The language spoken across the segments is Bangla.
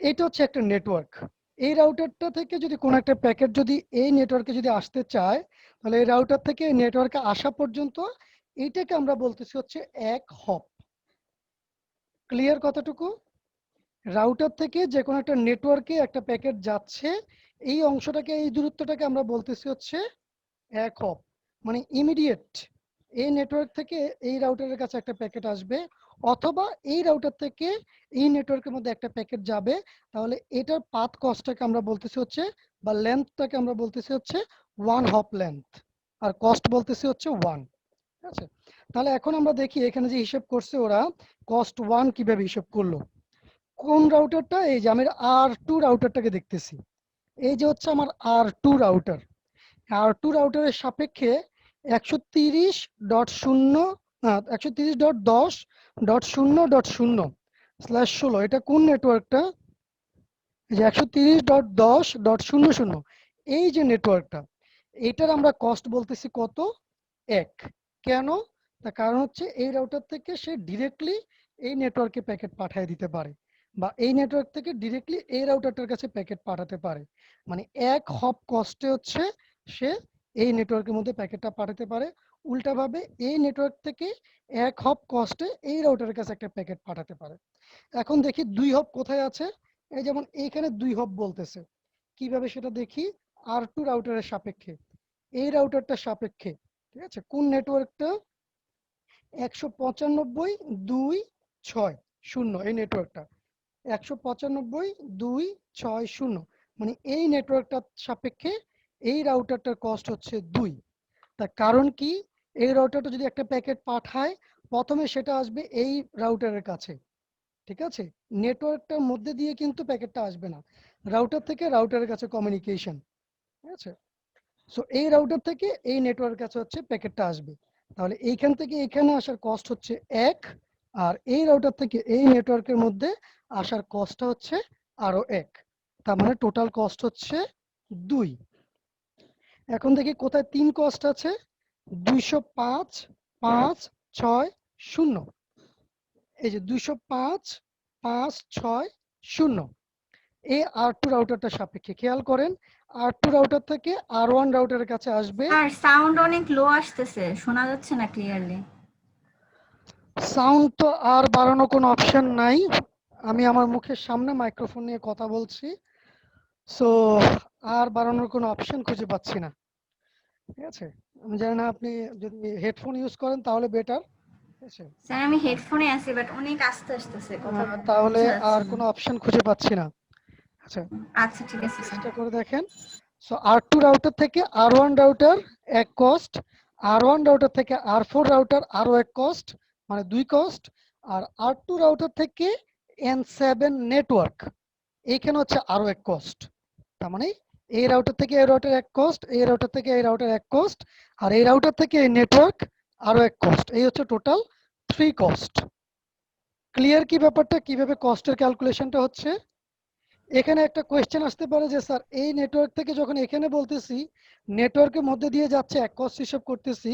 এটা হচ্ছে একটা নেটওয়ার্ক। এই রাউটারটা থেকে যদি কোনো একটা প্যাকেট যদি এই নেটওয়ার্কে যদি আসতে চায়, তাহলে এই রাউটার থেকে এই নেটওয়ার্কে আসা পর্যন্ত এইটাকে আমরা বলতেছি হচ্ছে এক হপ। ক্লিয়ার কতটুকু? রাউটার থেকে যে কোনো একটা নেটওয়ার্কে একটা প্যাকেট যাচ্ছে, এই অংশটাকে, এই দূরত্বটাকে আমরা বলতেছি হচ্ছে এক হপ। মানে ইমিডিয়েট এই নেটওয়ার্ক থেকে এই রাউটারের কাছে একটা প্যাকেট আসবে, অথবা এই রাউটার থেকে এই নেটওয়ার্কের মধ্যে একটা প্যাকেট যাবে, তাহলে এটার পাথ কস্টটাকে আমরা বলতেছি হচ্ছে, বা লেন্থটাকে আমরা বলতেছি হচ্ছে ওয়ান হপ লেন্থ, আর কস্ট বলতেছি হচ্ছে ওয়ান। ঠিক আছে? তাহলে এখন আমরা দেখি এখানে যে হিসেব করছে ওরা, কস্ট ওয়ান কিভাবে হিসেব করলো। কোন রাউটারটা? এই যে আমি R2 রাউটারটাকে দেখতেছি। এই যে হচ্ছে আমার R2 রাউটার। R2 রাউটারের সাপেক্ষে 130.10.0.0/16 এটা কোন নেটওয়ার্কটা? এই যে 130.10.00 এই যে নেটওয়ার্কটা, এটার আমরা কস্ট বলতেছি কত? 1। কেন? তার কারণ হচ্ছে এই রাউটার থেকে সে ডিরেক্টলি এই নেটওয়ার্কে প্যাকেট পাঠিয়ে দিতে পারে, বা এই নেটওয়ার্ক থেকে ডিরেক্টলি এই রাউটারটার কাছে প্যাকেট পাঠাতে পারে। মানে এক হপ কস্টে হচ্ছে সে এই নেটওয়ার্কের মধ্যে প্যাকেটটা পাঠাতে পারে। উল্টাভাবে এই নেটওয়ার্ক থেকে এক হপ কস্টে এই রাউটারের কাছে একটা প্যাকেট পাঠাতে পারে। এখন দেখি দুই হপ কোথায় আছে। এই যেমন এইখানে দুই হপ বলতেছে, কিভাবে সেটা দেখি। R2 রাউটারের সাপেক্ষে, এই রাউটারটার সাপেক্ষে, ঠিক আছে, কোন নেটওয়ার্কটা? 195.260 এই নেটওয়ার্কটা 195.260, মানে এই নেটওয়ার্কটার সাপেক্ষে এই রাউটারটার কস্ট হচ্ছে 2। তার কারণ কি? এই রাউটারটা যদি একটা প্যাকেট পাঠায়, প্রথমে সেটা আসবে এই রাউটারের কাছে, ঠিক আছে, নেটওয়ার্কটার মধ্যে দিয়ে কিন্তু প্যাকেটটা আসবে না, রাউটার থেকে রাউটারের কাছে কমিউনিকেশন, ঠিক আছে। সো এই রাউটার থেকে এই নেটওয়ার্কের কাছে হচ্ছে প্যাকেটটা আসবে, তাহলে এইখান থেকে এখানে আসার কস্ট হচ্ছে 1, আর এই রাউটার থেকে এই নেটওয়ার্কের মধ্যে আসার কস্টটা হচ্ছে আরো 1, তার মানে টোটাল কস্ট হচ্ছে 2। এখন দেখি কোথায় 3 কস্ট আছে। 205.560, এই যে 205.560 এই R2 রাউটারটার সাপেক্ষে খেয়াল করেন, R2 রাউটার থেকে R1 রাউটারের কাছে আসবে। স্যার সাউন্ড অনেক লো আসতেছে, শোনা যাচ্ছে না ক্লিয়ারলি। সাউন্ড তো আর বাড়ানো কোনো অপশন নাই, আমি আমার মুখের সামনে মাইক্রোফোন নিয়ে কথা বলছি, সো আর বাড়ানোর কোনো অপশন খুঁজে পাচ্ছি না। ঠিক আছে, আমি জানি না আপনি যদি হেডফোন ইউজ করেন তাহলে বেটার। ঠিক আছে, স্যার আমি হেডফোনে আছি বাট অনেক আস্তে আসতেছে কথা, তাহলে বোঝা যাচ্ছে আর না। কোনো অপশন খুঁজে পাচ্ছি না। আচ্ছা, আচ্ছা ঠিক আছে স্যার। চেষ্টা করে দেখেন। সো R2 রাউটার থেকে R1 রাউটার এক কস্ট, R1 রাউটার থেকে R4 রাউটার আরো এক কস্ট, মানে 2 কস্ট, আর R2 রাউটার থেকে N7 নেটওয়ার্ক এইখানে হচ্ছে আরো এক কস্ট। তার মানে এই রাউটার থেকে এই রাউটার এক কস্ট, এই রাউটার থেকে এই রাউটার এক কস্ট, আর এই রাউটার থেকে এই নেটওয়ার্ক আরো এক কস্ট, এই হচ্ছে টোটাল 3 কস্ট। ক্লিয়ার কি ব্যাপারটা, কিভাবে কস্টের ক্যালকুলেশনটা হচ্ছে? এখানে একটা কোয়েশ্চেন আসতে পারে যে স্যার এই নেটওয়ার্ক থেকে যখন এখানে বলতেছি নেটওয়ার্কের মধ্যে দিয়ে যাচ্ছে এক কস্ট হিসাব করতেছি,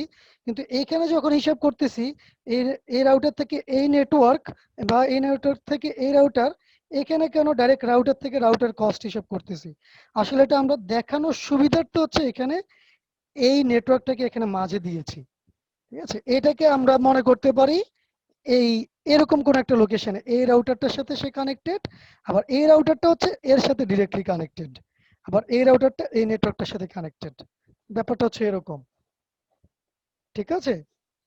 কিন্তু এইখানে যখন হিসাব করতেছি এই এই রাউটার থেকে এই নেটওয়ার্ক, বা এই নেটওয়ার্ক থেকে এই রাউটার, এখানে কেন ডাইরেক্ট রাউটার থেকে রাউটার কস্ট হিসাব করতেছি? আসলে এটা আমরা দেখানোর সুবিধার্থে হচ্ছে এখানে এই নেটওয়ার্কটাকে এখানে মাঝে দিয়েছি। ঠিক আছে, এটাকে আমরা মনে করতে পারি এই এরকম কোন একটা লোকেশনে এই রাউটারটার সাথে সে কানেক্টেড, আবার এই রাউটারটা হচ্ছে এর সাথে ডিরেক্টলি কানেক্টেড, আবার এই রাউটারটা এই নেটওয়ার্কটার সাথে কানেক্টেড। ব্যাপারটা হচ্ছে এরকম, ঠিক আছে,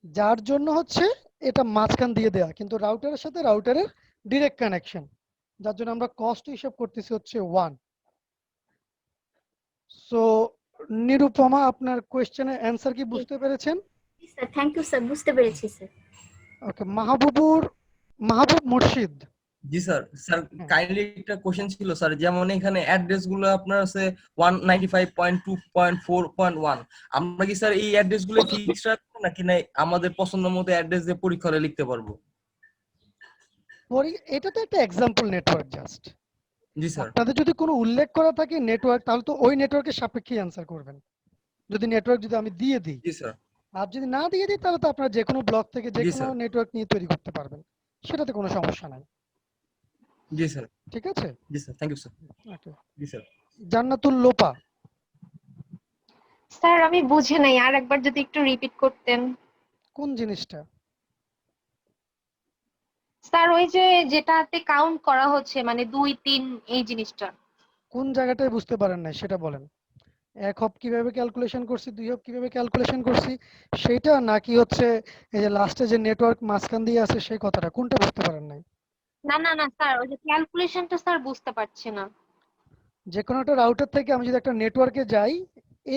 যার জন্য হচ্ছে এটা মাঝখান দিয়ে দেয়া, কিন্তু রাউটারের সাথে রাউটারের ডিরেক্ট কানেকশন, যার জন্য আমরা কস্ট হিসাব করতেছি হচ্ছে 1। সো নিরুপমা, আপনার কোয়েশ্চেনের অ্যান্সার কি বুঝতে পেরেছেন? স্যার থ্যাংক ইউ স্যার, বুঝতে পেরেছি স্যার। ওকে, মাহবুব মুর্শিদ। জি স্যার। স্যার হ্যাঁ, কাইন্ডলি একটা কোশ্চেন ছিল স্যার, যেমন এখানে অ্যাড্রেস গুলো আপনার আছে 195.2.4.1, আমরা কি স্যার এই অ্যাড্রেস গুলো ফিক্স রাখবো নাকি না আমাদের পছন্দ মতো অ্যাড্রেস দিয়ে পরীক্ষা হলে লিখতে পারবো? এটা তো একটা এক্সাম্পল নেটওয়ার্ক জাস্ট। জি স্যার। আপনাদের যদি কোনো উল্লেখ করা থাকে নেটওয়ার্ক, তাহলে তো ওই নেটওয়ার্কের সাপেক্ষেই অ্যান্সার করবেন, যদি নেটওয়ার্ক যদি আমি দিয়ে দিই। জি স্যার। আর যদি না দিয়ে দিই তাহলে তো আপনারা যে কোনো ব্লক থেকে যে জি কোনো স্যার। নেটওয়ার্ক নিয়ে তৈরি করতে পারবেন, সেটাতে কোনো সমস্যা নাই। জি স্যার। ঠিক আছে? জি sir, thank you sir. Okay. জি স্যার। জান্নাতুল লোপা, স্যার আমি বুঝি নাই, আর একবার যদি একটু রিপিট করতেন। কোন জিনিসটা? স্যার ওই যে যেটাতে কাউন্ট করা হচ্ছে, মানে 2 3 এই জিনিসটা। কোন জায়গাটায় বুঝতে পারেন না সেটা বলেন। 1 হপ কিভাবে ক্যালকুলেশন করছি, 2 হপ কিভাবে ক্যালকুলেশন করছি সেটা, নাকি হচ্ছে এই যে লাস্টে যে নেটওয়ার্ক মাঝখান দিয়ে আছে সেই কথাটা, কোনটা বুঝতে পারেন নাই? না না না স্যার, ওই যে ক্যালকুলেশনটা স্যার বুঝতে পারছি না। যে কোনো একটা রাউটার থেকে আমি যদি একটা নেটওয়ার্কে যাই,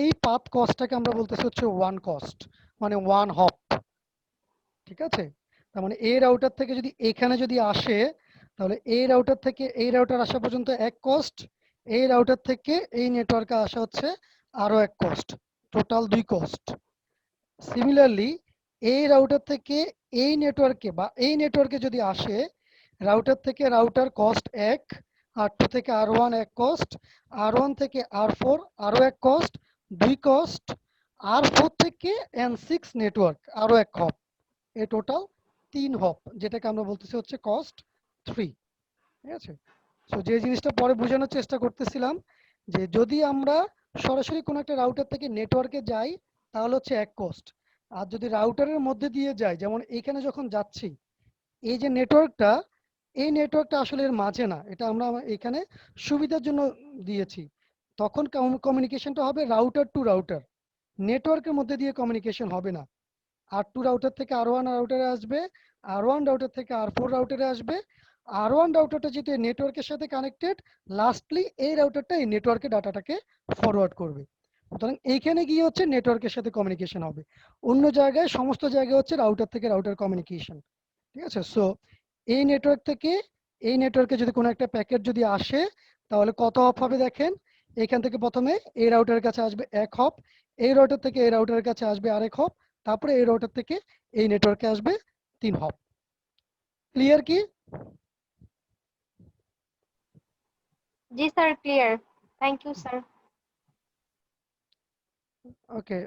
এই পাথ কস্টটাকে আমরা বলতেছি হচ্ছে ওয়ান কস্ট, মানে ওয়ান হপ। ঠিক আছে? তার মানে এই রাউটার থেকে যদি এখানে যদি আসে, তাহলে এই রাউটার থেকে এই রাউটার আসা পর্যন্ত 1 কস্ট, এই রাউটার থেকে এই নেটওয়ার্কে আসা হচ্ছে আরো 1 কস্ট, টোটাল 2 কস্ট। সিমিলারলি এই রাউটার থেকে এই নেটওয়ার্কে বা এই নেটওয়ার্কে যদি আসে, রাউটার থেকে রাউটার কস্ট 1, R2 থেকে R1 1 কস্ট, R1 থেকে R4 আরো 1 কস্ট, 2 কস্ট, R4 থেকে N6 নেটওয়ার্ক আরো 1 হপ, এই টোটাল 3 হপ, যেটাকে আমরা বলতেছি হচ্ছে কস্ট 3। ঠিক আছে? সো যে জিনিসটা পরে বোঝানোর চেষ্টা করতেছিলাম, যে যদি আমরা সরাসরি কোনো একটা রাউটার থেকে নেটওয়ার্কে যাই তাহলে হচ্ছে 1 কস্ট, আর যদি রাউটারের মধ্যে দিয়ে যাই, যেমন এইখানে যখন যাচ্ছি, এই যে নেটওয়ার্কটা, এই নেটওয়ার্কটা আসলে এর মাঝে না, এটা আমরা এখানে সুবিধার জন্য দিয়েছি, তখন কমিউনিকেশনটা হবে রাউটার টু রাউটার, নেটওয়ার্কের মধ্যে দিয়ে কমিউনিকেশন হবে না। R2 রাউটার থেকে R1 রাউটারে আসবে, R1 রাউটার থেকে R4 রাউটারে আসবে, R1 রাউটারটা যেহেতু নেটওয়ার্কের সাথে কানেক্টেড, লাস্টলি এই রাউটারটা এই নেটওয়ার্কে ডাটাটাকে ফরওয়ার্ড করবে। সুতরাং এইখানে গিয়ে হচ্ছে নেটওয়ার্কের সাথে কমিউনিকেশন হবে, অন্য জায়গায় সমস্ত জায়গায় হচ্ছে রাউটার থেকে রাউটার কমিউনিকেশন। ঠিক আছে? সো এই নেটওয়ার্ক থেকে এই নেটওয়ার্কে যদি কোনো একটা প্যাকেট যদি আসে, তাহলে কত হপ হবে দেখেন। এখান থেকে প্রথমে এই রাউটারের কাছে আসবে 1 হপ, এই রাউটার থেকে এই রাউটারের কাছে আসবে আরেক হপ, তারপরে এই রাউটার থেকে এই নেটওয়ার্কে আসবে 3 হপ। ক্লিয়ার কি? জি sir, clear. Thank you sir. Okay.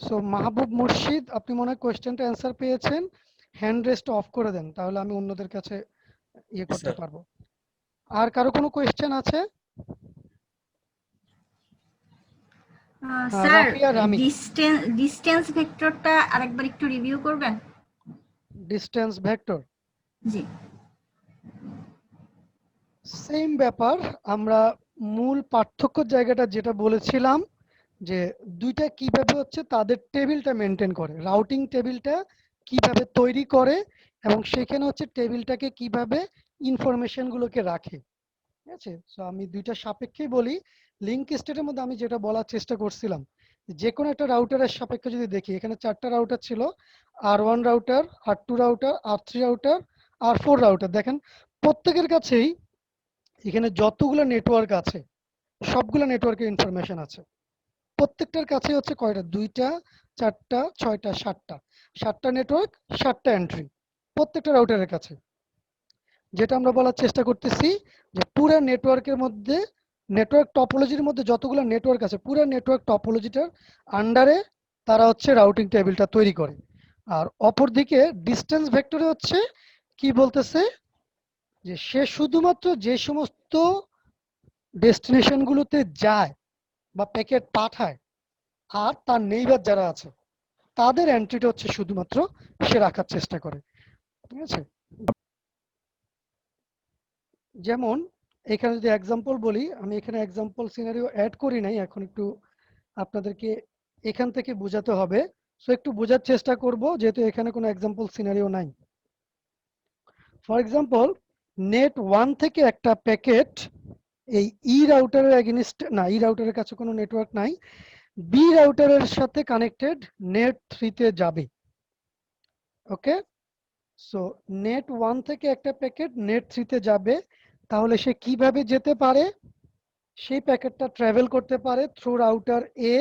So Mahbub Murshid, আপনি মনে হয় কোয়েশ্চেনটা অ্যান্সার পেয়েছেন, হ্যান্ড রেস্ট অফ করে দেন, তাহলে আমি অন্যদের কাছে ইয়ে করতে স্যার। পারবো। আর কারো কোনো কোয়েশ্চেন আছে? স্যার রাফিয়া রামি, ডিস্টেন্স ভেক্টরটা আরেকবার একটু রিভিউ করবেন? ডিস্টেন্স ভেক্টর জি। সেম ব্যাপার। আমরা মূল পার্থক্য জায়গাটা যেটা বলেছিলাম, যে দুইটা কিভাবে হচ্ছে তাদের টেবিলটা মেনটেন করে, রাউটিং টেবিলটা কিভাবে তৈরি করে, এবং সেখানে হচ্ছে টেবিলটাকে কিভাবে ইনফরমেশন গুলোকে রাখে। ঠিক আছে? সো আমি দুইটা সাপেক্ষেই বলি। লিঙ্ক স্টেটের মধ্যে আমি যেটা বলার চেষ্টা করছিলাম, যে কোনো একটা রাউটারের সাপেক্ষে যদি দেখি, এখানে 4টা রাউটার ছিল, R1 router, R2 router, R3 router, R4 router. দেখেন প্রত্যেকের কাছেই এখানে যতগুলো নেটওয়ার্ক আছে সবগুলো নেটওয়ার্কের ইনফরমেশন আছে। প্রত্যেকটার কাছে হচ্ছে কয়টা, 2টা 4টা 6টা 7টা, 7টা নেটওয়ার্ক 7টা এন্ট্রি প্রত্যেকটা রাউটারের কাছে। যেটা আমরা বলার চেষ্টা করতেছি, যে পুরো নেটওয়ার্কের মধ্যে, নেটওয়ার্ক টপোলজির মধ্যে যতগুলো নেটওয়ার্ক আছে, পুরো নেটওয়ার্ক টপোলজিটার আন্ডারে তারা হচ্ছে রাউটিং টেবিলটা তৈরি করে। আর অপরদিকে ডিস্টেন্স ভেক্টরে হচ্ছে কি বলতেছে, যে সে শুধুমাত্র যে সমস্ত ডেস্টিনেশনগুলোতে যায় বা প্যাকেট পাঠায়, আর তার নেইবার যারা আছে তাদের এন্ট্রিটা হচ্ছে শুধুমাত্র সে রাখার চেষ্টা করে। ঠিক আছে? যেমন এখানে যদি এক্সাম্পল বলি, আমি এখানে এক্সাম্পল সিনারিও অ্যাড করি নাই, এখন একটু আপনাদেরকে এখান থেকে বোঝাতে হবে। সো একটু বোঝার চেষ্টা করব, যেহেতু এখানে কোনো এক্সাম্পল সিনারিও নাই। ফর এক্সাম্পল, নেট 1 থেকে একটা প্যাকেট এই ই রাউটারের এগেইনস্ট, না ই রাউটারের কাছে কোনো নেটওয়ার্ক নাই, বি রাউটারের সাথে কানেক্টেড নেট 3 তে যাবে। ওকে? সো নেট 1 থেকে একটা প্যাকেট নেট 3 তে যাবে, তাহলে সে কিভাবে যেতে পারে? সেই প্যাকেটটা ট্রাভেল করতে পারে through router A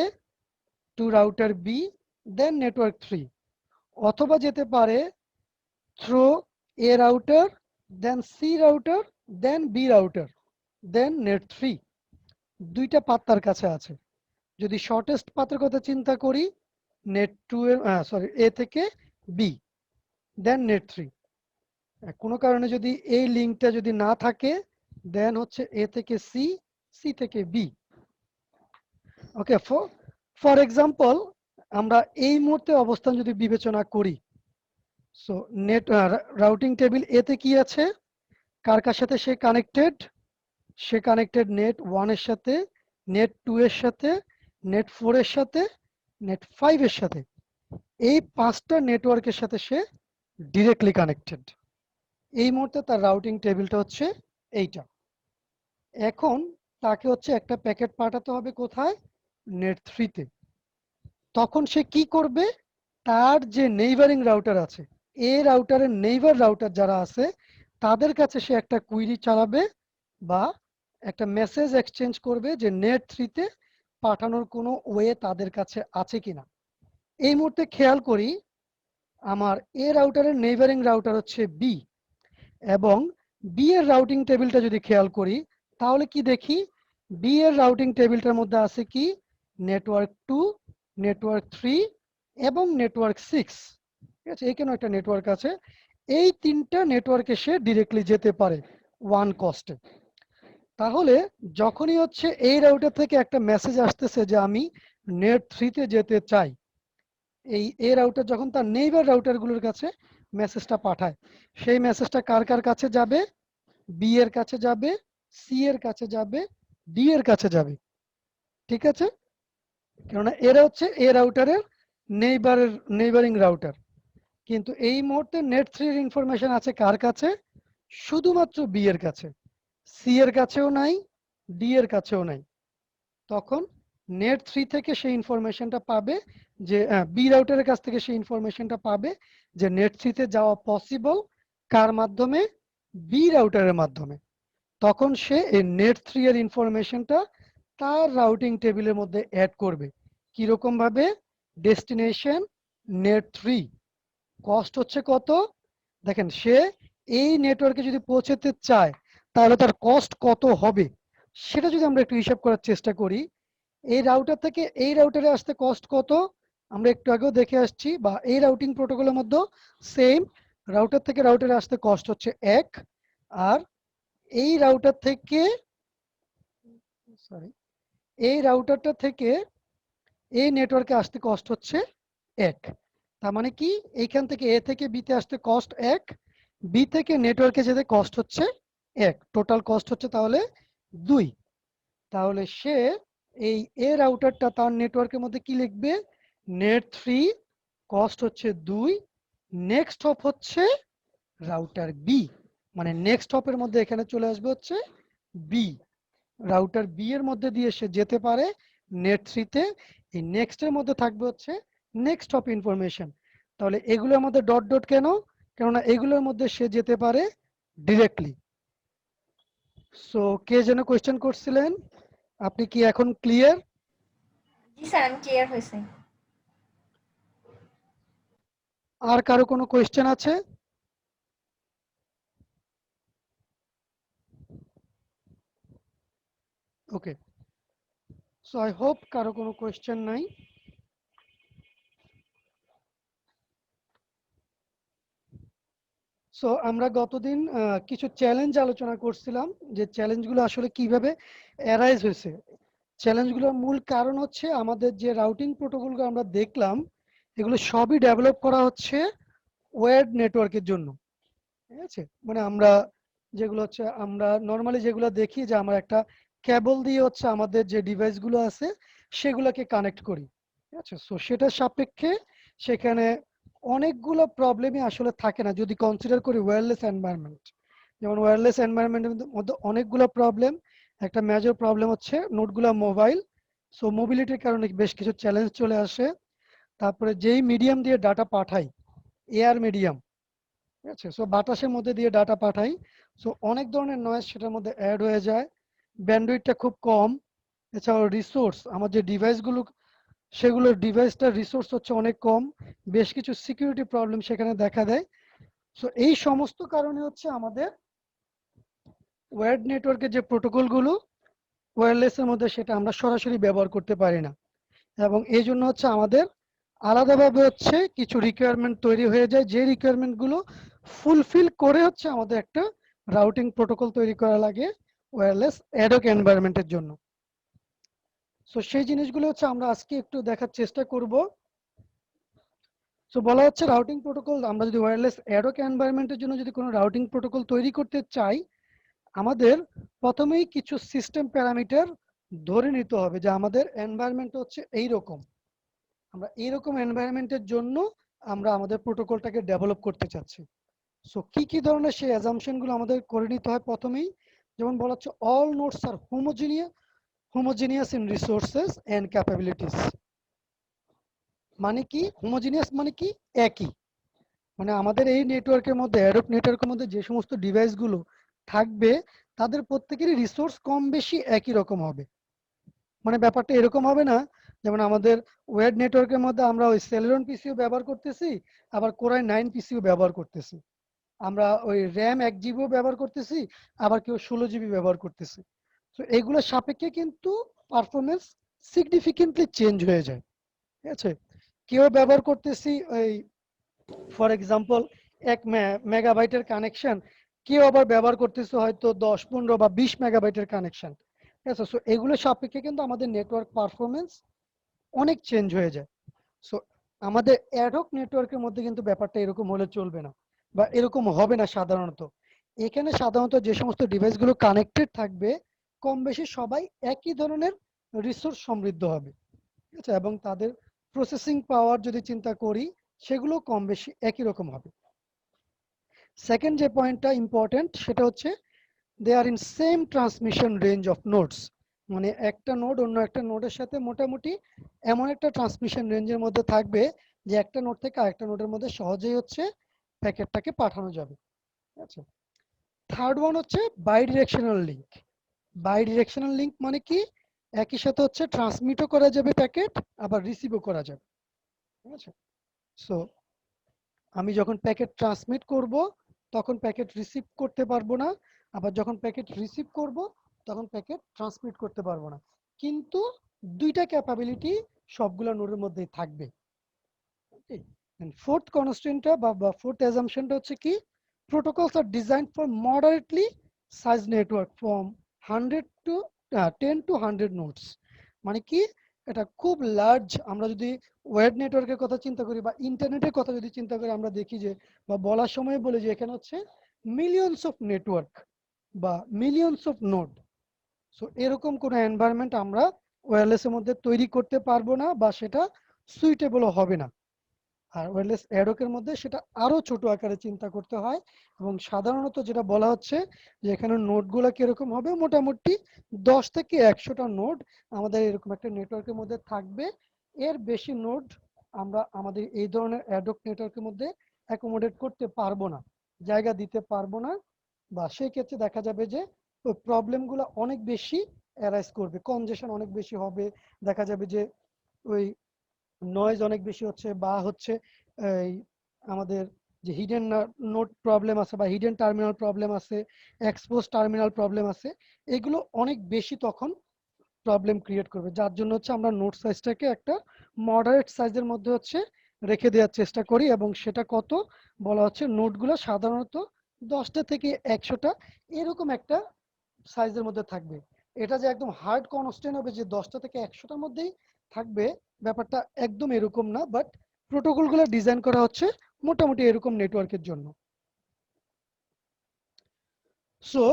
to router B, then network 3, অথবা যেতে পারে through A router, then C router, then B router, then net 3। দুইটা পাথ তার কাছে আছে। যদি শর্টেস্ট পাথের কথা চিন্তা করি, নেট 2 এর এ থেকে বি, দেন নেট 3। কোনো কারণে যদি এই লিঙ্কটা যদি না থাকে, দেন হচ্ছে এ থেকে সি, সি থেকে বি। ওকে, ফর এক্সাম্পল আমরা এই মুহূর্তে অবস্থান যদি বিবেচনা করি, সো নেট রাউটিং টেবিল এতে কি আছে, কার কার সাথে সে কানেক্টেড, সে কানেক্টেড নেট 1 এর সাথে, নেট 2 এর সাথে, নেট 4 এর সাথে, নেট 5 এর সাথে। এই 5টা নেটওয়ার্কের সাথে সে ডিরেক্টলি কানেক্টেড। এই মুহূর্তে তার রাউটিং টেবিলটা হচ্ছে এইটা। এখন তাকে হচ্ছে একটা প্যাকেট পাঠাতে হবে কোথায়, নেট 3 তে। তখন সে কি করবে, তার যে নেইবারিং রাউটার আছে, এই রাউটারের নেইবার রাউটার যারা আছে তাদের কাছে সে একটা কুইরি চালাবে বা একটা মেসেজ এক্সচেঞ্জ করবে যে নেট 3 তে পাঠানোর কোনো ওয়ে তাদের কাছে আছে কিনা। এই মুহূর্তে খেয়াল করি আমার এ রাউটারের নেইবারিং রাউটার হচ্ছে বি, এবং বি এর রাউটিং টেবিলটা যদি খেয়াল করি তাহলে কি দেখি, বি এর রাউটিং টেবিলটার মধ্যে আছে কি, নেটওয়ার্ক 2, নেটওয়ার্ক 3 এবং নেটওয়ার্ক 6। ঠিক আছে, এখানেও একটা নেটওয়ার্ক আছে। এই 3টা নেটওয়ার্কে সে ডিরেক্টলি যেতে পারে ওয়ান কস্টে। তাহলে যখনই হচ্ছে এই রাউটার থেকে একটা মেসেজ আসতেছে যে আমি নেট 3 তে যেতে চাই, এই এ রাউটার যখন তার নেইবার রাউটারগুলোর কাছে মেসেজটা পাঠায়, সেই মেসেজটা কার কার কাছে যাবে, বি এর কাছে যাবে, সি এর কাছে যাবে, ডি এর কাছে যাবে। ঠিক আছে, কেননা এরা হচ্ছে এ রাউটারের নেইবারিং রাউটার। কিন্তু এই মুহূর্তে নেট 3 এর ইনফরমেশন আছে কার কাছে, শুধুমাত্র বি এর কাছে, সি এর কাছেও নাই, ডি এর কাছেও নাই। তখন নেট 3 থেকে সেই ইনফরমেশনটা পাবে যে বি রাউটারের কাছ থেকে সেই ইনফরমেশনটা পাবে যে নেট 3 তে যাওয়া পসিবল কার মাধ্যমে, বি রাউটারের মাধ্যমে। তখন সে এই নেট 3 এর ইনফরমেশনটা তার রাউটিং টেবিলের মধ্যে অ্যাড করবে। কিরকম ভাবে, ডেস্টিনেশন নেট 3, কস্ট হচ্ছে কত, দেখেন সে এই নেটওয়ার্কে যদি পৌঁছাতে চায় তাহলে তার কস্ট কত হবে সেটা যদি আমরা একটু হিসাব করার চেষ্টা করি। এই রাউটার থেকে এই রাউটারে আসতে কস্ট কত, আমরা একটু আগেও দেখে আসছি, বা এই রাউটিং প্রোটোকলের মধ্যে সেম, রাউটার থেকে রাউটারে আসতে কস্ট হচ্ছে 1, আর এই রাউটার থেকে সরি এই রাউটারটা থেকে এই নেটওয়ার্কে আসতে কস্ট হচ্ছে 1। তার মানে কি, এইখান থেকে এ থেকে বি তে আসতে কস্ট 1, বি থেকে নেটওয়ার্কে যেতে কস্ট হচ্ছে 1, টোটাল কস্ট হচ্ছে তাহলে 2। তাহলে সে এই এ রাউটারটা তার নেটওয়ার্কের মধ্যে কি লিখবে, নেট 3, কস্ট হচ্ছে 2, নেক্সট হপ হচ্ছে রাউটার বি, মানে নেক্সট হপের মধ্যে এখানে চলে আসবে হচ্ছে বি, রাউটার বি এর মধ্যে দিয়ে সে যেতে পারে নেট 3 তে। এই নেক্সট এর মধ্যে থাকবে হচ্ছে নেক্সট হপ ইনফরমেশন। তাহলে এগুলো আমাদের ডট ডট কেন, কেননা এগুলোর মধ্যে সে যেতে পারে ডিরেক্টলি। সো কে যেন কোয়েশ্চেন করছিলেন, আপনি কি এখন ক্লিয়ার? জি স্যার, আমি ক্লিয়ার হয়েছে। আর কারো কোনো কোয়েশ্চেন আছে? ওকে, সো আই হোপ কারো কোনো কোয়েশ্চেন নাই। সো আমরা গতদিন কিছু চ্যালেঞ্জ আলোচনা করছিলাম, যে চ্যালেঞ্জগুলো আসলে কিভাবে অ্যারাইজ হয়েছে। চ্যালেঞ্জগুলোর মূল কারণ হচ্ছে আমাদের যে রাউটিং প্রোটোকলগুলো আমরা দেখলাম এগুলো সবই ডেভেলপ করা হচ্ছে ওয়্যার্ড নেটওয়ার্কের জন্য। ঠিক আছে, মানে আমরা যেগুলো হচ্ছে আমরা নর্মালি যেগুলো দেখি যে আমরা একটা কেবল দিয়ে হচ্ছে আমাদের যে ডিভাইসগুলো আছে সেগুলোকে কানেক্ট করি। ঠিক আছে, সো সেটার সাপেক্ষে সেখানে অনেকগুলো প্রবলেমই আসলে থাকে না যদি কনসিডার করি ওয়্যারলেস এনভায়রনমেন্ট। যেমন ওয়্যারলেস এনভায়রনমেন্টের মধ্যে অনেকগুলো প্রবলেম, একটা মেজর প্রবলেম হচ্ছে নোটগুলো মোবাইল, সো মোবিলিটির কারণে বেশ কিছু চ্যালেঞ্জ চলে আসে। তারপরে যেই মিডিয়াম দিয়ে ডাটা পাঠাই, এয়ার মিডিয়াম, ঠিক আছে, সো বাতাসের মধ্যে দিয়ে ডাটা পাঠাই, সো অনেক ধরনের নয়েজ সেটার মধ্যে অ্যাড হয়ে যায়, ব্যান্ডউইথটা খুব কম। এছাড়াও রিসোর্স, আমার যে ডিভাইসগুলো সেগুলোর ডিভাইসটার রিসোর্স হচ্ছে অনেক কম, বেশ কিছু সিকিউরিটি প্রবলেম সেখানে দেখা দেয়। সো এই সমস্ত কারণে হচ্ছে আমাদের ওয়্যার্ড নেটওয়ার্কের যে প্রোটোকলগুলো ওয়্যারলেসের মধ্যে সেটা আমরা সরাসরি ব্যবহার করতে পারি না, এবং এই জন্য হচ্ছে আমাদের আলাদাভাবে হচ্ছে কিছু রিকোয়ারমেন্ট তৈরি হয়ে যায়, যে রিকোয়ারমেন্টগুলো ফুলফিল করে হচ্ছে আমাদের একটা রাউটিং প্রোটোকল তৈরি করা লাগে ওয়্যারলেস অ্যাডক এনভায়রনমেন্টের জন্য। সো সেই জিনিসগুলো হচ্ছে আমরা আজকে একটু দেখার চেষ্টা করব। সো বলা হচ্ছে রাউটিং প্রোটোকল, আমরা যদি ওয়্যারলেস অ্যাডক এনভায়রনমেন্টের জন্য যদি কোনো রাউটিং প্রোটোকল তৈরি করতে চাই, আমাদের প্রথমেই কিছু সিস্টেম প্যারামিটার ধরে নিতে হবে যে আমাদের এনভায়রনমেন্ট হচ্ছে এইরকম, আমরা এইরকম এনভায়রনমেন্টের জন্য আমরা আমাদের প্রোটোকলটাকে ডেভেলপ করতে চাচ্ছি। সো কি কি ধরনের সেই অ্যাজাম্পশনগুলো আমাদের করে নিতে হয় প্রথমেই, যেমন বলা হচ্ছে all nodes are homogeneous in resources and capabilities. মানে কি হোমোজিনিয়াস, মানে কি একই, মানে আমাদের এই নেটওয়ার্কের মধ্যে অ্যাডপ নেটওয়ার্কের মধ্যে যে সমস্ত ডিভাইসগুলো থাকবে তাদের প্রত্যেকেরই রিসোর্স কম বেশি একই রকম হবে। মানে ব্যাপারটা এরকম হবে না যেমন আমাদের ওয়েব নেটওয়ার্কের মধ্যে আমরা ওই সেলেরন পিসিও ব্যবহার করতেছি, আবার কোরাই 9 পিসিও ব্যবহার করতেছি, আমরা ওই র্যাম 1 জিবিও ব্যবহার করতেছি, আবার কেউ 16 জিবি ব্যবহার করতেছি। তো এগুলোর সাপেক্ষে কিন্তু পারফরমেন্স সিগনিফিকেন্টলি চেঞ্জ হয়ে যায়। ঠিক আছে, কেউ ব্যবহার করতেছি ওই ফর এক্সাম্পল 1 মেগাবাইটের কানেকশন, কেউ আবার ব্যবহার করতেছে হয়তো 10, 15 বা 20 মেগাবাইটের কানেকশন। ঠিক আছে, সো এগুলো সাপেক্ষে কিন্তু আমাদের নেটওয়ার্ক পারফরমেন্স অনেক চেঞ্জ হয়ে যায়। সো আমাদের অ্যাডহক নেটওয়ার্কের মধ্যে কিন্তু ব্যাপারটা এরকম হলে চলবে না, বা এরকম হবে না সাধারণত। এখানে সাধারণত যে সমস্ত ডিভাইসগুলো কানেক্টেড থাকবে কম বেশি সবাই একই ধরনের রিসোর্স সমৃদ্ধ হবে। ঠিক আছে, এবং তাদের প্রসেসিং পাওয়ার যদি চিন্তা করি সেগুলো কম বেশি একই রকম হবে। সেকেন্ড যে পয়েন্টটা ইম্পর্টেন্ট সেটা হচ্ছে they are in same transmission range of nodes. মানে একটা নোড অন্য একটা নোডের সাথে মোটামুটি এমন একটা ট্রান্সমিশন রেঞ্জের মধ্যে থাকবে যে একটা নোড থেকে আরেকটা নোডের মধ্যে সহজেই হচ্ছে প্যাকেটটাকে পাঠানো যাবে। ঠিক আছে, থার্ড ওয়ান হচ্ছে bidirectional link. Bidirectional link মানে কি, একই সাথে হচ্ছে ট্রান্সমিটও করা যাবে প্যাকেট, আবার রিসিভও করা যাবে। ঠিক আছে, সো আমি যখন প্যাকেট ট্রান্সমিট করব তখন প্যাকেট রিসিভ করতে পারবো না, আবার যখন প্যাকেট রিসিভ করব তখন প্যাকেট ট্রান্সমিট করতে পারবো না, কিন্তু দুইটা ক্যাপাবিলিটি সবগুলো নোডের মধ্যেই থাকবে। ওকে, ফোর্থ কনস্ট্রেন্টটা বা ফোর্থ অ্যাজাম্পশনটা হচ্ছে কি, protocols are designed for moderately sized network from 100 to 10 to 100 nodes। মানে কি, এটা খুব লার্জ, আমরা যদি ওয়েব নেটওয়ার্কের কথা চিন্তা করি বা ইন্টারনেটের কথা যদি চিন্তা করি, আমরা দেখি যে বা বলার সময় বলি যে এখানে হচ্ছে মিলিয়নস অফ নেটওয়ার্ক বা মিলিয়নস অফ নোড। সো এরকম কোনো এনভায়রনমেন্ট আমরা ওয়্যারলেস এর মধ্যে তৈরি করতে পারবো না, বা সেটা সুইটেবলও হবে না। আর ওয়্যারলেস অ্যাডকের মধ্যে সেটা আরো ছোট আকারে চিন্তা করতে হয়, এবং সাধারণত যেটা বলা হচ্ছে যে এখানে নোডগুলো কিরকম হবে, মোটামুটি 10 থেকে 100টা নোড আমাদের এরকম একটা নেটওয়ার্কের মধ্যে থাকবে। এর বেশি নোড আমরা আমাদের এই ধরনের অ্যাডক নেটওয়ার্কের মধ্যে অ্যাকোমোডেট করতে পারবো না, জায়গা দিতে পারবো না, বা সেই ক্ষেত্রে দেখা যাবে যে ওই প্রবলেমগুলো অনেক বেশি অ্যারাইজ করবে, কনজেশন অনেক বেশি হবে, দেখা যাবে যে ওই নয়েজ অনেক বেশি হচ্ছে, বা হচ্ছে এই আমাদের যে হিডেন নোড প্রবলেম আছে বা হিডেন টার্মিনাল প্রবলেম আছে, এক্সপোজ টার্মিনাল প্রবলেম আছে, এগুলো অনেক বেশি তখন প্রবলেম ক্রিয়েট করবে, যার জন্য হচ্ছে আমরা নোড সাইজটাকে একটা মডারেট সাইজের মধ্যে হচ্ছে রেখে দেওয়ার চেষ্টা করি, এবং সেটা কত বলা হচ্ছে নোডগুলো সাধারণত 10টা থেকে 100টা এরকম একটা সাইজের মধ্যে থাকবে। এটা যে একদম হার্ড কনস্ট্যান্ট হবে যে 10টা থেকে 100টার মধ্যেই থাকবে, ব্যাপারটা একদম এরকম না, বাট প্রোটোকলগুলো ডিজাইন করা হচ্ছে মোটামুটি এরকম নেটওয়ার্কের জন্য। সো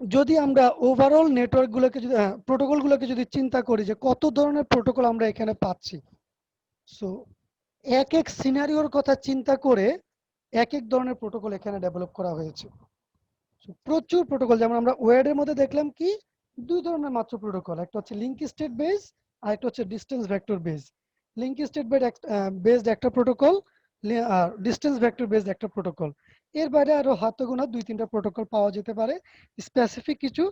যদি আমরা ওভারঅল নেটওয়ার্কগুলোকে যদি প্রোটোকলগুলোকে যদি চিন্তা করি যে কত ধরনের প্রোটোকল আমরা এখানে পাচ্ছি, সো এক এক সিনারিওর কথা চিন্তা করে এক এক ধরনের প্রোটোকল এখানে ডেভেলপ করা হয়েছে। প্রচুর প্রোটোকল, যেমন আমরা ওয়েডের মধ্যে দেখলাম কি দুই ধরনের মাত্র প্রোটোকল, একটা হচ্ছে লিংক স্টেট বেস আর একটা হচ্ছে distance vector base. Link state based একটা প্রোটোকল, আর ডিস্টেন্স ভেক্টর বেসড একটা প্রোটোকল। এর বাইরে আরো হাতে গোনা 2-3টা প্রোটোকল পাওয়া যেতে পারে স্পেসিফিক কিছু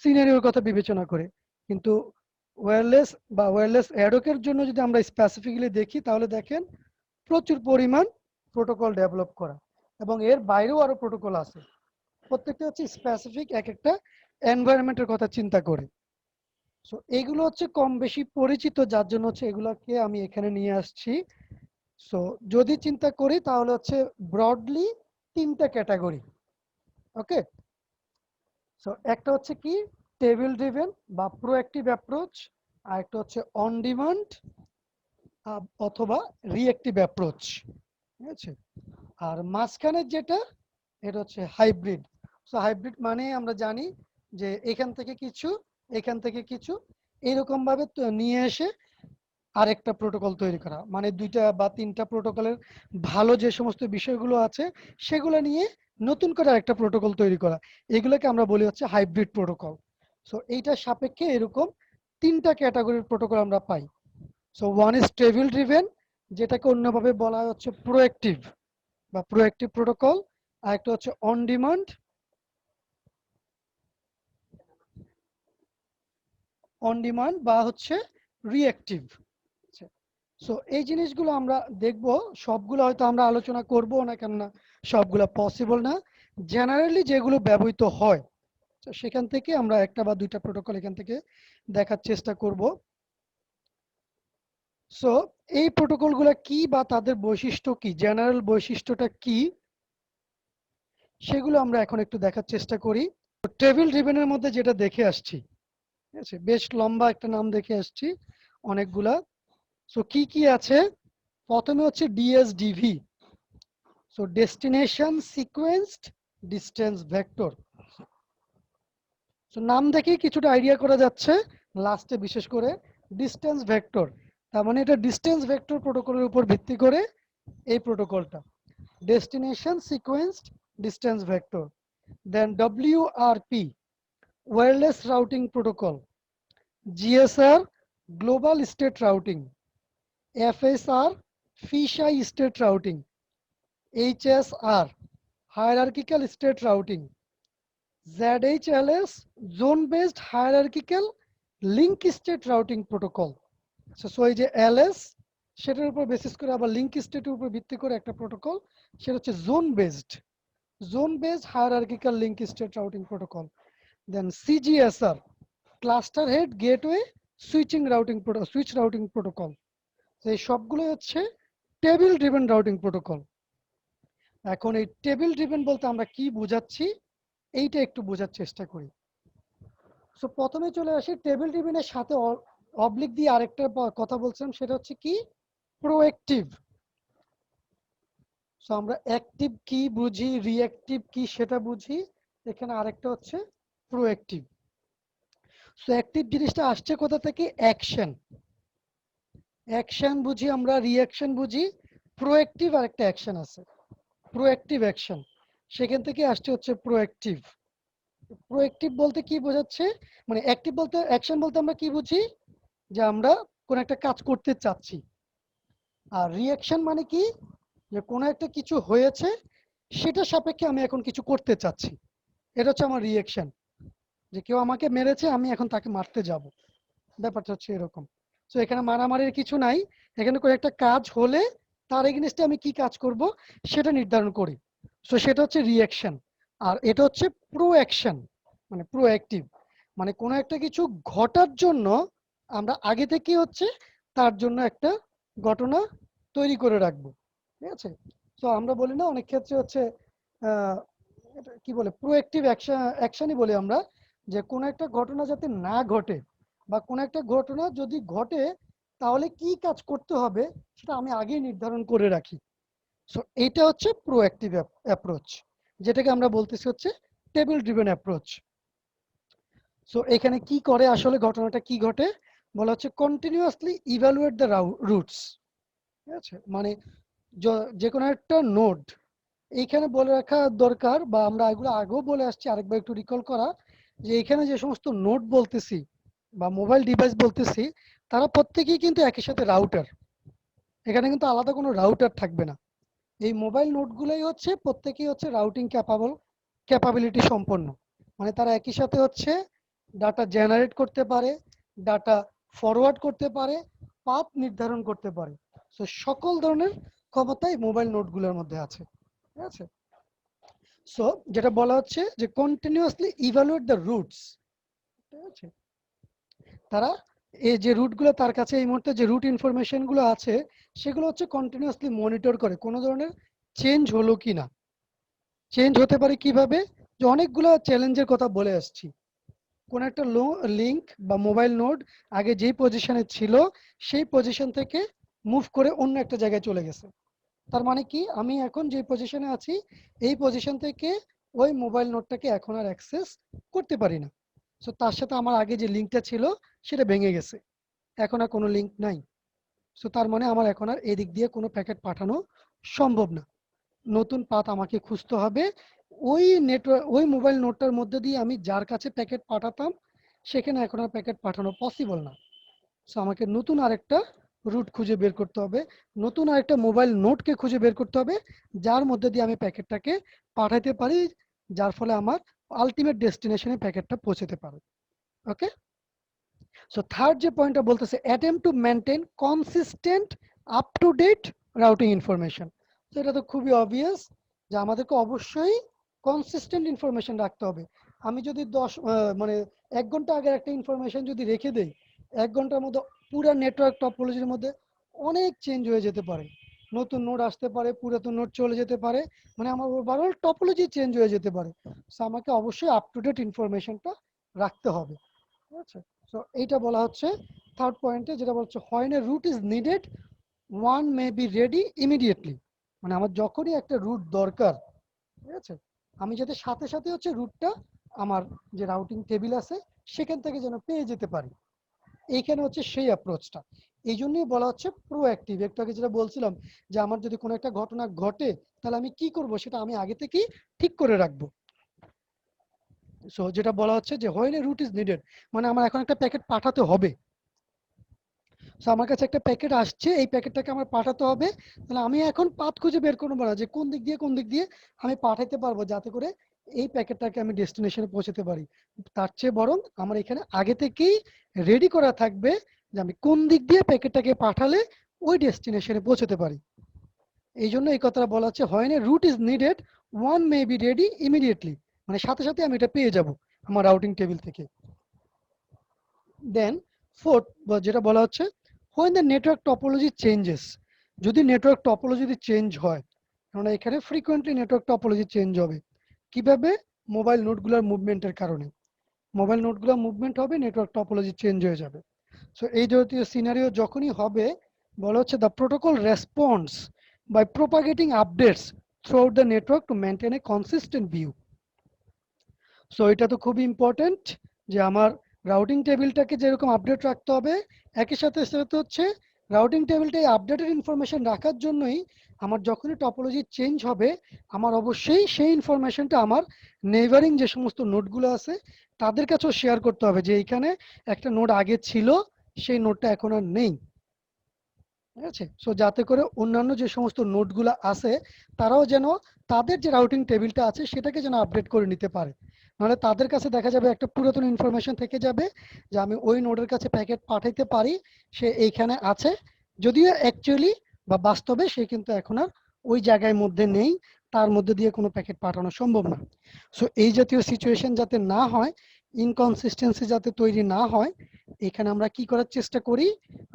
সিনারিওর কথা বিবেচনা করে। কিন্তু ওয়্যারলেস অ্যাডকের জন্য যদি আমরা স্পেসিফিক্যালি দেখি তাহলে দেখেন প্রচুর পরিমাণ প্রোটোকল ডেভেলপ করা, এবং এর বাইরেও আরো প্রোটোকল আছে, প্রত্যেকটা হচ্ছে স্পেসিফিক এক একটা এনভায়রনমেন্টের কথা চিন্তা করে। সো এগুলো হচ্ছে কম বেশি পরিচিত, যার জন্য হচ্ছে এগুলোকে আমি এখানে নিয়ে আসছি। সো যদি চিন্তা করি তাহলে হচ্ছে ব্রডলি 3টা ক্যাটাগরি। ওকে, সো একটা হচ্ছে কি টেবিল ড্রিভেন বা প্রোঅ্যাক্টিভ অ্যাপ্রোচ, আর একটা হচ্ছে অন ডিমান্ড অথবা রিঅ্যাক্টিভ অ্যাপ্রোচ, ঠিক আছে। আর মাঝখানের যেটা এটা হচ্ছে হাইব্রিড। সো হাইব্রিড মানে আমরা জানি যে এখান থেকে কিছু এখান থেকে কিছু এরকম ভাবে নিয়ে এসে আরেকটা প্রোটোকল তৈরি করা, মানে দুইটা বা তিনটা প্রোটোকলের ভালো যে সমস্ত বিষয়গুলো আছে সেগুলো নিয়ে নতুন করে আরেকটা প্রোটোকল তৈরি করা, এগুলোকে আমরা বলি হচ্ছে হাইব্রিড প্রোটোকল। সো এইটার সাপেক্ষে এরকম তিনটা ক্যাটাগরির প্রোটোকল আমরা পাই। So one is table driven, যেটাকে অন্যভাবে বলা হচ্ছে প্রোঅ্যাক্টিভ বা প্রোঅ্যাক্টিভ প্রোটোকল, আর একটা হচ্ছে অন ডিমান্ড বা হচ্ছে রিঅ্যাক্টিভ। সো এই জিনিসগুলো আমরা দেখব, সবগুলো হয়তো আমরা আলোচনা করব না, কেননা সবগুলো পসিবল না। জেনারেলি যেগুলো ব্যবহৃত হয় তো সেখান থেকে আমরা একটা বা দুইটা প্রোটোকল এখান থেকে দেখার চেষ্টা করব। সো এই প্রোটোকলগুলো কি বা তাদের বৈশিষ্ট্য কি, জেনারেল বৈশিষ্ট্যটা কি, সেগুলো আমরা এখন একটু দেখার চেষ্টা করি। টেবিল ড্রিভেনের মধ্যে যেটা দেখে আসছি, ঠিক আছে, বেশ লম্বা একটা নাম দেখে আসছি অনেকগুলা। সো কি কি আছে, প্রথমে হচ্ছে DSDV, so destination sequenced distance vector. So নাম দেখেই কিছুটা আইডিয়া করা যাচ্ছে, লাস্টে বিশেষ করে ডিস্টেন্স ভেক্টর, তার মানে এটা ডিস্টেন্স ভেক্টর প্রোটোকলের উপর ভিত্তি করে এই প্রোটোকলটা, destination sequenced distance vector. Then WRP, wireless routing protocol, GSR, global state routing, FSR, fisheye state routing, HSR, hierarchical state routing, ZHLS, zone-based hierarchical link state routing protocol. So এই যে LS সেটার উপর বেসিস করে আবার লিংক স্টেটের উপর ভিত্তি করে একটা প্রোটোকল, সেটা হচ্ছে zone based hierarchical link state routing protocol. Then CGSR, cluster head gateway switch routing protocol. এই সবগুলোই হচ্ছে টেবিল ড্রিভেন রাউটিং প্রোটোকল। এখন এই টেবিল ড্রিভেন বলতে আমরা কি বোঝাচ্ছি এইটা একটু বোঝার চেষ্টা করি। সো প্রথমে চলে আসি টেবিল ড্রিভেনের সাথে অবলিক দিয়ে আরেকটা কথা বলছিলাম, সেটা হচ্ছে কি প্রোঅ্যাক্টিভ। সো আমরা অ্যাক্টিভ কি বুঝি, রিঅ্যাক্টিভ কি সেটা বুঝি, এখানে আরেকটা হচ্ছে প্রোঅ্যাক্টিভ। সো অ্যাক্টিভ জিনিসটা আসছে কোথা থেকে, অ্যাকশন বুঝি আমরা, রিঅ্যাকশন বুঝি, প্রোঅ্যাক্টিভ আরেকটা অ্যাকশন আছে, প্রোঅ্যাক্টিভ অ্যাকশন, সেখান থেকে আসছে হচ্ছে প্রোঅ্যাক্টিভ। প্রোঅ্যাক্টিভ বলতে কি বোঝাচ্ছে, মানে অ্যাক্টিভ বলতে অ্যাকশন বলতে আমরা কি বুঝি, যে আমরা কোন একটা কাজ করতে চাচ্ছি। আর রিঅ্যাকশন মানে কি, যে কোনো একটা কিছু হয়েছে সেটা সাপেক্ষে আমি এখন কিছু করতে চাচ্ছি, এটা হচ্ছে আমার রিঅ্যাকশন। যে কেউ আমাকে মেরেছে, আমি এখন তাকে মারতে যাব, ব্যাপারটা হচ্ছে এরকম। সো এখানে মারামারির কিছু নাই, এখানে কোনো একটা কাজ হলে তার এগেইনস্টে আমি কি কাজ করব সেটা নির্ধারণ করি। সো সেটা হচ্ছে রিঅ্যাকশন। আর এটা হচ্ছে প্রোঅ্যাকশন, মানে প্রোঅ্যাক্টিভ, মানে কোনো একটা কিছু ঘটার জন্য আমরা আগে থেকে হচ্ছে তার জন্য একটা ঘটনা তৈরি করে রাখবো, ঠিক আছে। সো আমরা বলি না অনেক ক্ষেত্রে হচ্ছে এটা কি বলে প্রোঅ্যাক্টিভ অ্যাকশনই বলি আমরা, যে কোনো একটা ঘটনা যাতে না ঘটে বা কোনো একটা ঘটনা যদি ঘটে তাহলে কি কাজ করতে হবে সেটা আমি আগেই নির্ধারণ করে রাখি। সো এইটা হচ্ছে প্রোঅ্যাক্টিভ অ্যাপ্রোচ, যেটাকে আমরা বলতেছি হচ্ছে টেবিল ড্রিভেন অ্যাপ্রোচ। সো এখানে কি করে, আসলে ঘটনাটা কি ঘটে, বলা হচ্ছে কন্টিনিউয়াসলি ইভ্যালুয়েট দ্য রুটস, ঠিক আছে। মানে যে কোনো একটা নোড, এইখানে বলে রাখা দরকার, বা আমরা এগুলো আগেও বলে আসছি, আরেকবার একটু রিকল করা, যে এখানে যে সমস্ত নোড বলতেছি বা মোবাইল ডিভাইস বলতেছি, তারা প্রত্যেকেই কিন্তু একই সাথে রাউটার, এখানে কিন্তু আলাদা কোনো রাউটার থাকবে না। এই মোবাইল নোডগুলোই হচ্ছে প্রত্যেকেই হচ্ছে রাউটিং ক্যাপাবিলিটি সম্পন্ন, মানে তারা একই সাথে হচ্ছে ডাটা জেনারেট করতে পারে, ডাটা ফরওয়ার্ড করতে পারে, পাথ নির্ধারণ করতে পারে। সো সকল ধরনের ক্ষমতাই মোবাইল নোডগুলোর মধ্যে আছে, ঠিক আছে। সো যেটা বলা হচ্ছে যে কন্টিনিউয়াসলি ইভ্যালুয়েট দ্য রুটস, ঠিক আছে। তারা এই যে রুটগুলো তার কাছে এই মুহূর্তে যে রুট ইনফরমেশনগুলো আছে সেগুলো হচ্ছে কন্টিনিউয়াসলি মনিটর করে কোনো ধরনের চেঞ্জ হলো কিনা। চেঞ্জ হতে পারে কিভাবে, যে অনেকগুলো চ্যালেঞ্জের কথা বলে আসছি। কোন একটা লিংক বা মোবাইল নোড আগে যেই পজিশনে ছিল সেই পজিশন থেকে মুভ করে অন্য একটা জায়গায় চলে গেছে। তার মানে কি, আমি এখন যে পজিশনে আছি এই পজিশন থেকে ওই মোবাইল নোডটাকে এখন আর অ্যাক্সেস করতে পারি না। সো তার সাথে আমার আগে যে লিংকটা ছিল সেটা ভেঙে গেছে, এখন আর কোনো লিংক নাই। সো তার মানে আমার এখন আর এদিক দিয়ে কোনো প্যাকেট পাঠানো সম্ভব না। নতুন পাথ আমাকে খুঁজতে হবে। ওই নেটওয়ার্ক, ওই মোবাইল নোডটার মধ্যে দিয়ে আমি যার কাছে প্যাকেট পাঠাতাম সেখানে এখন আর প্যাকেট পাঠানো পসিবল না। সো আমাকে নতুন আরেকটা রুট খুঁজে বের করতে হবে, নতুন আরেকটা মোবাইল নোডকে খুঁজে বের করতে হবে যার মধ্যে দিয়ে আমি প্যাকেটটাকে পাঠাতে পারি, যার ফলে আমার আলটিমেট ডেস্টিনেশনে প্যাকেটটা পৌঁছাতে পারে। ওকে, সো থার্ড যে পয়েন্টটা বলতেছে attempt to maintain consistent up to date routing information. তো এটা তো খুবই অবভিয়াস যে আমাদেরকে অবশ্যই কনসিস্টেন্ট ইনফরমেশন রাখতে হবে। আমি যদি 1 ঘন্টা আগের একটা ইনফরমেশন যদি রেখে দেই, 1 ঘন্টার মধ্যে পুরো নেটওয়ার্ক টপোলজির মধ্যে অনেক চেঞ্জ হয়ে যেতে পারে, নতুন নোড আসতে পারে, পুরাতন নোড চলে যেতে পারে, মানে আমার ওভারঅল টপোলজি চেঞ্জ হয়ে যেতে পারে। সো আমাকে অবশ্যই আপ টু ডেট ইনফরমেশনটা রাখতে হবে। ঠিক আছে, সো এইটা বলা হচ্ছে থার্ড পয়েন্টে, যেটা বলছে when a route is needed one may be ready immediately, মানে আমার যখনই একটা রুট দরকার, ঠিক আছে, আমি যাতে সাথে সাথে হচ্ছে রুটটা আমার যে রাউটিং টেবিল আছে সেখান থেকে যেন পেয়ে যেতে পারি। এইখানে হচ্ছে সেই অ্যাপ্রোচটা। এই জন্যই বলা হচ্ছে প্রোঅ্যাক্টিভ। একটু আগে যেটা বলছিলাম যে আমার যদি কোনো একটা ঘটনা ঘটে তাহলে আমি কি করব সেটা আমি আগে থেকেই ঠিক করে রাখবো। সো যেটা বলা হচ্ছে যে when a route is needed, মানে আমার এখন একটা প্যাকেট পাঠাতে হবে। সো আমার কাছে একটা প্যাকেট আসছে, এই প্যাকেটটাকে আমার পাঠাতে হবে, তাহলে আমি এখন পাথ খুঁজে বের করবো না যে কোন দিক দিয়ে আমি পাঠাতে পারবো যাতে করে এই প্যাকেটটাকে আমি ডেস্টিনেশনে পৌঁছাতে পারি। তার চেয়ে বরং আমার এখানে আগে থেকেই রেডি করা থাকবে যে আমি কোন দিক দিয়ে প্যাকেটটাকে পাঠালে ওই ডেস্টিনেশনে পৌঁছাতে পারি। এই জন্য এই কথাটা বলা হচ্ছে when a route is needed one may be ready immediately, মানে সাথে সাথে আমি এটা পেয়ে যাব আমার রাউটিং টেবিল থেকে। দেন ফোর্থ যেটা বলা হচ্ছে when the network topology changes, যদি নেটওয়ার্ক টপোলজি যদি চেঞ্জ হয়, কারণ এখানে ফ্রিকোয়েন্টলি নেটওয়ার্ক টপোলজি চেঞ্জ হবে। কিভাবে? মোবাইল নোডগুলোর মুভমেন্টের কারণে। মোবাইল নোডগুলোর মুভমেন্ট হবে, নেটওয়ার্ক টপোলজি চেঞ্জ হয়ে যাবে। সো এই জাতীয় সিনারিও যখনই হবে, বলা হচ্ছে the protocol response by propagating updates throughout the network to maintain a consistent view. So এটা তো খুবই ইম্পর্টেন্ট যে আমার রাউটিং টেবিলটাকে যেরকম আপডেট রাখতে হবে, একই সাথে সাথে হচ্ছে রাউটিং টেবিলটা এই আপডেটেড ইনফরমেশন রাখার জন্যই আমার যখনই টপোলজি চেঞ্জ হবে আমার অবশ্যই সেই ইনফরমেশনটা আমার নেইবারিং যে সমস্ত নোডগুলো আছে তাদের কাছেও শেয়ার করতে হবে যে এইখানে একটা নোড আগে ছিল, সেই নোডটা এখন আর নেই। ঠিক আছে, সো যাতে করে অন্যান্য যে সমস্ত নোডগুলো আছে তারাও যেন তাদের যে রাউটিং টেবিলটা আছে সেটাকে যেন আপডেট করে নিতে পারে। নাহলে তাদের কাছে দেখা যাবে একটা পুরাতন ইনফরমেশন থেকে যাবে যে আমি ওই নোডের কাছে প্যাকেট পাঠাইতে পারি, সে এইখানে আছে, যদিও অ্যাকচুয়ালি বা বাস্তবে সে কিন্তু এখন আর ওই জায়গায় মধ্যে নেই, তার মধ্যে দিয়ে কোনো প্যাকেট পাঠানো সম্ভব না। সো এই জাতীয় সিচুয়েশন যাতে না হয়, ইনকনসিস্টেন্সি যাতে তৈরি না হয়, এখানে আমরা কি করার চেষ্টা করি,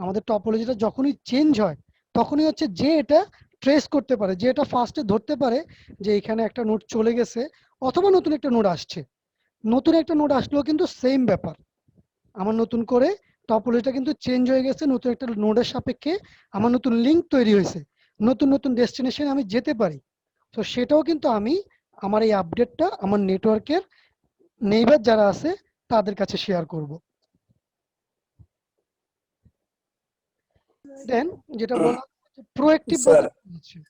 আমাদের টপোলজিটা যখনই চেঞ্জ হয় তখনই হচ্ছে যে এটা ট্রেস করতে পারে, যে এটা ফার্স্টে ধরতে পারে যে এখানে একটা নোড চলে গেছে অথবা নতুন একটা নোড আসছে। নতুন একটা নোড আসলেও কিন্তু সেম ব্যাপার, আমার নতুন করে টপোলজিটা কিন্তু চেঞ্জ হয়ে গেছে, নতুন একটা নোডের সাপেক্ষে আমার নতুন লিঙ্ক তৈরি হয়েছে, নতুন নতুন ডেস্টিনেশনে আমি যেতে পারি। তো সেটাও কিন্তু আমি আমার এই আপডেটটা আমার নেটওয়ার্কের নেইবার যারা আছে তাদের কাছে শেয়ার করব। দেন যেটা বলা প্রোঅ্যাক্টিভ, স্যার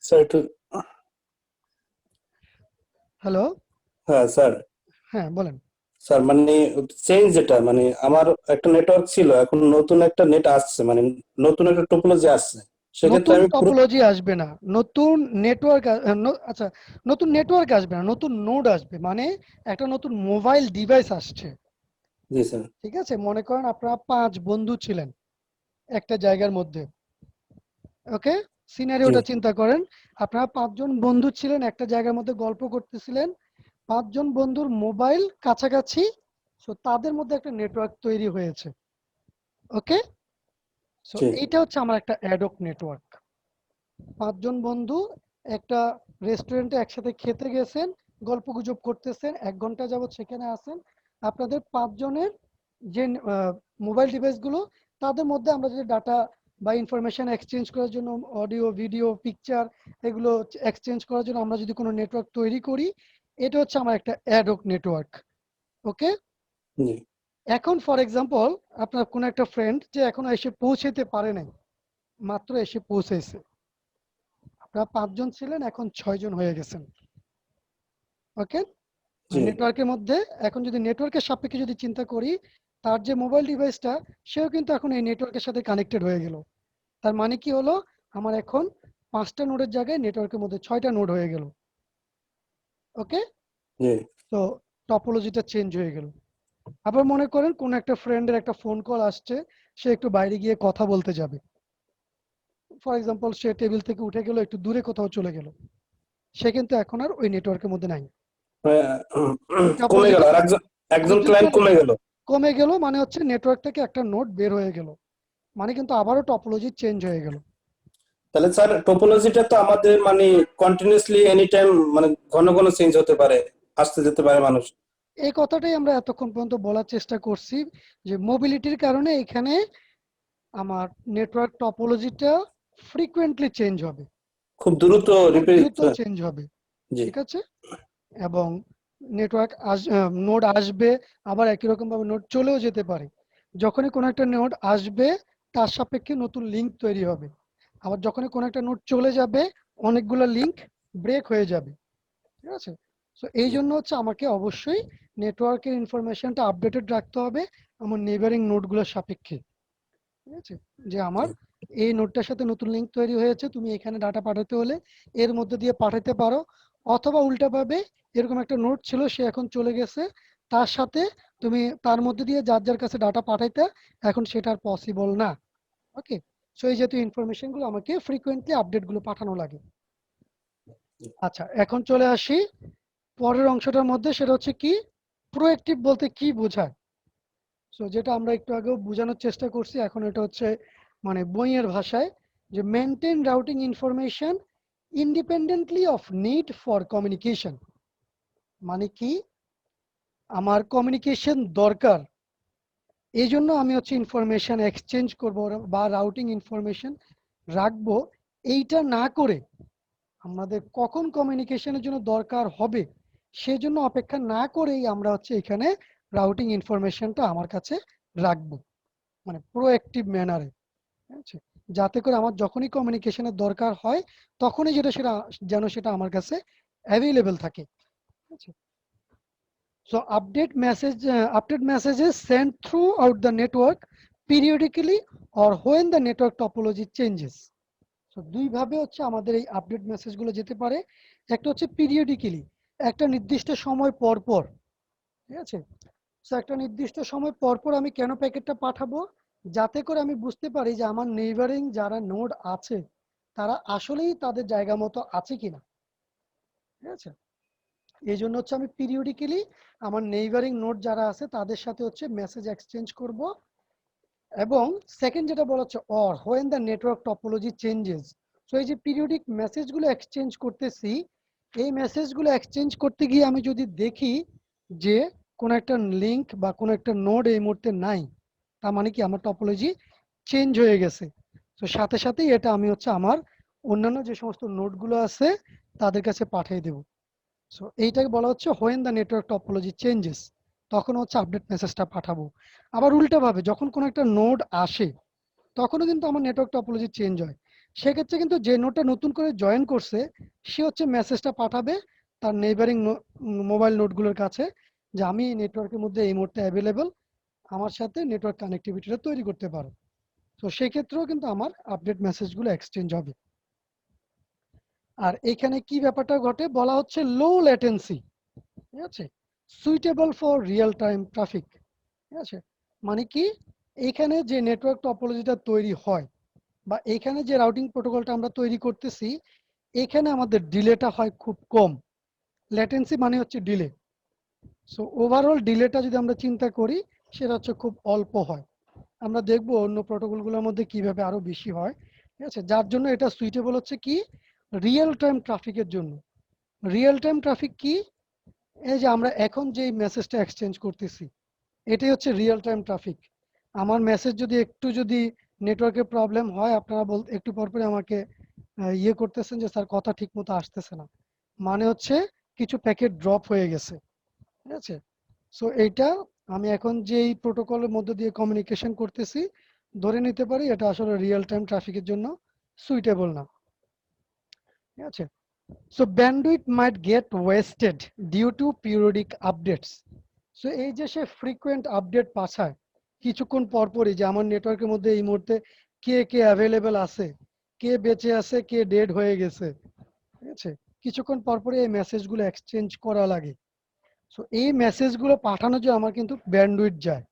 স্যার একটু হ্যালো, হ্যাঁ স্যার হ্যাঁ বলেন। স্যার মানে চেঞ্জ যেটা মানে আমার একটা নেটওয়ার্ক ছিল, এখন নতুন একটা নেট আসছে, মানে নতুন একটা টোপোলজি আসছে, সেক্ষেত্রে নতুন আমি টপোলজি আসবে না, নতুন নেটওয়ার্ক, আচ্ছা নতুন নেটওয়ার্ক আসবে না, নতুন নোড আসবে, মানে একটা নতুন মোবাইল ডিভাইস আসছে। জি স্যার। ঠিক আছে, মনে করেন আপনারা 5 বন্ধু ছিলেন একটা জায়গার মধ্যে। ওকে, সিনারিওটা চিন্তা করেন, আপনারা 5 জন বন্ধু ছিলেন একটা জায়গার মধ্যে গল্প করতেছিলেন, 5 জন বন্ধুর মোবাইল কাছাকাছি, সো তাদের মধ্যে একটা নেটওয়ার্ক তৈরি হয়েছে। ওকে, সো এইটা হচ্ছে আমার একটা অ্যাডহক নেটওয়ার্ক। 5 জন বন্ধু একটা রেস্টুরেন্টে একসাথে খেতে গেছেন, গল্পগুজব করতেছেন, 1 ঘন্টা যাবত সেখানে আছেন, আপনাদের 5 জনের যে মোবাইল ডিভাইসগুলো, তাদের মধ্যে আমরা যদি ডাটা বা ইনফরমেশন এক্সচেঞ্জ করার জন্য অডিও, ভিডিও, পিকচার এগুলো এক্সচেঞ্জ করার জন্য আমরা যদি কোনো নেটওয়ার্ক তৈরি করি, এটা হচ্ছে আমার একটা অ্যাডহক নেটওয়ার্ক। ওকে, জি এখন ফর এক্সাম্পল আপনার কোনো একটা ফ্রেন্ড যে এখনো এসে পৌঁছাতে পারে নাই, মাত্র এসে পৌঁছেছে, আপনারা 5 জন ছিলেন, এখন 6 জন হয়ে গেছেন। ওকে, জি নেটওয়ার্কের মধ্যে এখন যদি নেটওয়ার্কের সাপেক্ষে যদি চিন্তা করি, তার যে মোবাইল ডিভাইসটা সেও কিন্তু এখন এই নেটওয়ার্কের সাথে কানেক্টেড হয়ে গেল। তার মানে কি হলো, আমার এখন 5টা নোডের জায়গায় নেটওয়ার্কের মধ্যে 6টা নোড হয়ে গেল। ওকে, জি তো টপোলজিটা চেঞ্জ হয়ে গেল। আবার মনে করেন কোন একটা ফ্রেন্ডের একটা ফোন কল আসছে, সে একটু বাইরে গিয়ে কথা বলতে যাবে, ফর এক্সাম্পল সে টেবিল থেকে উঠে গেল, একটু দূরে কোথাও চলে গেল, সে কিন্তু এখন আর ওই নেটওয়ার্কের মধ্যে নাই। কমে গেল, আর একজন ক্লায়েন্ট কমে গেল। কমে গেল মানে হচ্ছে নেটওয়ার্ক থেকে একটা নোড বের হয়ে গেল, মানে কিন্তু আবারও টপোলজি চেঞ্জ হয়ে গেল। তাহলে স্যার টোপোলজিটা তো আমাদের মানে কন্টিনিউয়াসলি এনি টাইম মানে ঘন ঘন চেঞ্জ হতে পারে, আসতে যেতে পারে মানুষ। এই কথাটাই আমরা এতক্ষণ পর্যন্ত বলার চেষ্টা করছি যে মোবিলিটির কারণে এখানে আমার নেটওয়ার্ক টপোলজিটা ফ্রিকোয়েন্টলি চেঞ্জ হবে, খুব দ্রুত খুব রিপিট। দ্রুত চেঞ্জ হবে। জি ঠিক আছে, এবং নেটওয়ার্ক নোড আসবে, আবার একই রকম ভাবে নোড চলেও যেতে পারে। যখনই কোনো একটা নোড আসবে তার সাপেক্ষে নতুন লিংক তৈরি হবে, আবার যখনই কোনো একটা নোড চলে যাবে অনেকগুলো লিংক ব্রেক হয়ে যাবে। ঠিক আছে, সো এই জন্য হচ্ছে আমাকে অবশ্যই নেটওয়ার্কের ইনফরমেশনটা আপডেটেড রাখতে হবে আমার নেবারিং নোডগুলোর সাপেক্ষে। ঠিক আছে, যে আমার এই নোডটার সাথে নতুন লিংক তৈরি হয়েছে, তুমি এখানে ডাটা পাঠাতে হলে এর মধ্যে দিয়ে পাঠাতে পারো, অথবা উল্টাভাবে এরকম একটা নোড ছিল সে এখন চলে গেছে, তার সাথে তুমি তার মধ্যে দিয়ে যার যার কাছে ডাটা পাঠাইতে, এখন সেটা আর পসিবল না। ওকে, সো এই জাতীয় ইনফরমেশনগুলো আমাকে ফ্রিকোয়েন্টলি আপডেটগুলো পাঠানো লাগে। আচ্ছা, এখন চলে আসি পরের অংশটার মধ্যে, সেটা হচ্ছে কি প্রোঅ্যাক্টিভ বলতে কি বোঝায়। সো যেটা আমরা একটু আগেও বোঝানোর চেষ্টা করছি, এখন এটা হচ্ছে মানে বইয়ের ভাষায়, যে maintain routing information independently of need for communication. মানে কি, আমার কমিউনিকেশন দরকার, এই জন্য আমি হচ্ছে ইনফরমেশন এক্সচেঞ্জ করব বা রাউটিং ইনফরমেশন রাখবো। এইটা না করে আমাদের কখন কমিউনিকেশনের জন্য দরকার হবে সেজন্য অপেক্ষা না করেই আমরা হচ্ছে এখানে রাউটিং ইনফরমেশনটা আমার কাছে রাখবো, মানে প্রোঅ্যাক্টিভ ম্যানারে। ঠিক আছে, যাতে করে আমার যখনই কমিউনিকেশনের দরকার হয় তখনই যেন সেটা আমার কাছে অ্যাভেলেবল থাকে। ঠিক আছে, so update messages sent throughout the network periodically or when the network topology changes. So দুই ভাবে হচ্ছে আমাদের এই আপডেট মেসেজগুলো যেতে পারে। একটা হচ্ছে পিরিয়ডিক্যালি, একটা নির্দিষ্ট সময় পর পর। ঠিক আছে, সো একটা নির্দিষ্ট সময় পর পর আমি কেন প্যাকেটটা পাঠাবো, যাতে করে আমি বুঝতে পারি যে আমার নেইবারিং যারা নোড আছে তারা আসলেই তাদের জায়গা মতো আছে কিনা। ঠিক আছে, এই জন্য হচ্ছে আমি পিরিয়ডিক্যালি আমার নেইবারিং নোড যারা আছে তাদের সাথে হচ্ছে মেসেজ এক্সচেঞ্জ করব। এবং সেকেন্ড যেটা বলা হচ্ছে or when the network topology changes. So এই যে পিরিয়ডিক মেসেজগুলো এক্সচেঞ্জ করতেছি, এই মেসেজগুলো এক্সচেঞ্জ করতে গিয়ে আমি যদি দেখি যে কোনো একটা লিংক বা কোনো একটা নোড এই মুহূর্তে নাই, তার মানে কি আমার টপোলজি চেঞ্জ হয়ে গেছে। তো সাথে সাথেই এটা আমি হচ্ছে আমার অন্যান্য যে সমস্ত নোডগুলো আছে তাদের কাছে পাঠিয়ে দেব। সো এইটাকে বলা হচ্ছে when the network topology changes, তখন হচ্ছে আপডেট মেসেজটা পাঠাবো। আবার উল্টাভাবে যখন কোনো একটা নোড আসে তখনও কিন্তু আমার নেটওয়ার্ক টপোলজি চেঞ্জ হয়, সেক্ষেত্রে কিন্তু যে নোডটা নতুন করে জয়েন করছে সে হচ্ছে মেসেজটা পাঠাবে তার নেইবারিং মোবাইল নোডগুলোর কাছে যে আমি এই নেটওয়ার্কের মধ্যে এই মুহূর্তে অ্যাভেলেবল, আমার সাথে নেটওয়ার্ক কানেক্টিভিটিটা তৈরি করতে পারো। তো সেক্ষেত্রেও কিন্তু আমার আপডেট মেসেজগুলো এক্সচেঞ্জ হবে। আর এখানে কি ব্যাপারটা ঘটে বলা হচ্ছে লো ল্যাটেন্সি। ঠিক আছে, suitable for real time traffic. ঠিক আছে, মানে কি এখানে যে নেটওয়ার্ক টপোলজিটা তৈরি হয় বা এখানে যে রাউটিং প্রোটোকলটা আমরা তৈরি করতেছি, এখানে আমাদের ডিলেটা হয় খুব কম। ল্যাটেন্সি মানে হচ্ছে ডিলে। সো ওভারঅল ডিলেটা যদি আমরা চিন্তা করি সেটা হচ্ছে খুব অল্প হয়। আমরা দেখবো অন্য প্রোটোকলগুলোর মধ্যে কিভাবে আরো বেশি হয়। ঠিক আছে, যার জন্য এটা সুইটেবল হচ্ছে কি রিয়েল টাইম ট্রাফিকের জন্য। রিয়েল টাইম ট্রাফিক কি, এই যে আমরা এখন যে মেসেজটা এক্সচেঞ্জ করতেছি এটাই হচ্ছে রিয়েল টাইম ট্রাফিক। আমার মেসেজ যদি নেটওয়ার্কের প্রবলেম হয়, আপনারা একটু পর পরে আমাকে ইয়ে করতেছেন যে স্যার কথা ঠিক মতো আসতেছে না, মানে হচ্ছে কিছু প্যাকেট ড্রপ হয়ে গেছে। ঠিক আছে, সো এইটা আমি এখন যেই প্রোটোকলের মধ্যে দিয়ে কমিউনিকেশন করতেছি ধরে নিতে পারি এটা আসলে রিয়েল টাইম ট্রাফিকের জন্য সুইটেবল না। ঠিক আছে, so bandwidth might get wasted due to periodic updates. So এই যে সে ফ্রিকোয়েন্ট আপডেট পাঠায় কিছুক্ষণ পরপরই যে আমার নেটওয়ার্কের মধ্যে এই মুহূর্তে কে কে অ্যাভেলেবেল আছে, কে বেঁচে আছে, কে ডেড হয়ে গেছে। ঠিক আছে, কিছুক্ষণ পরপরই এই মেসেজগুলো এক্সচেঞ্জ করা লাগে। সো এই মেসেজগুলো পাঠানোর জন্য আমার কিন্তু ব্যান্ডউইথ যায়,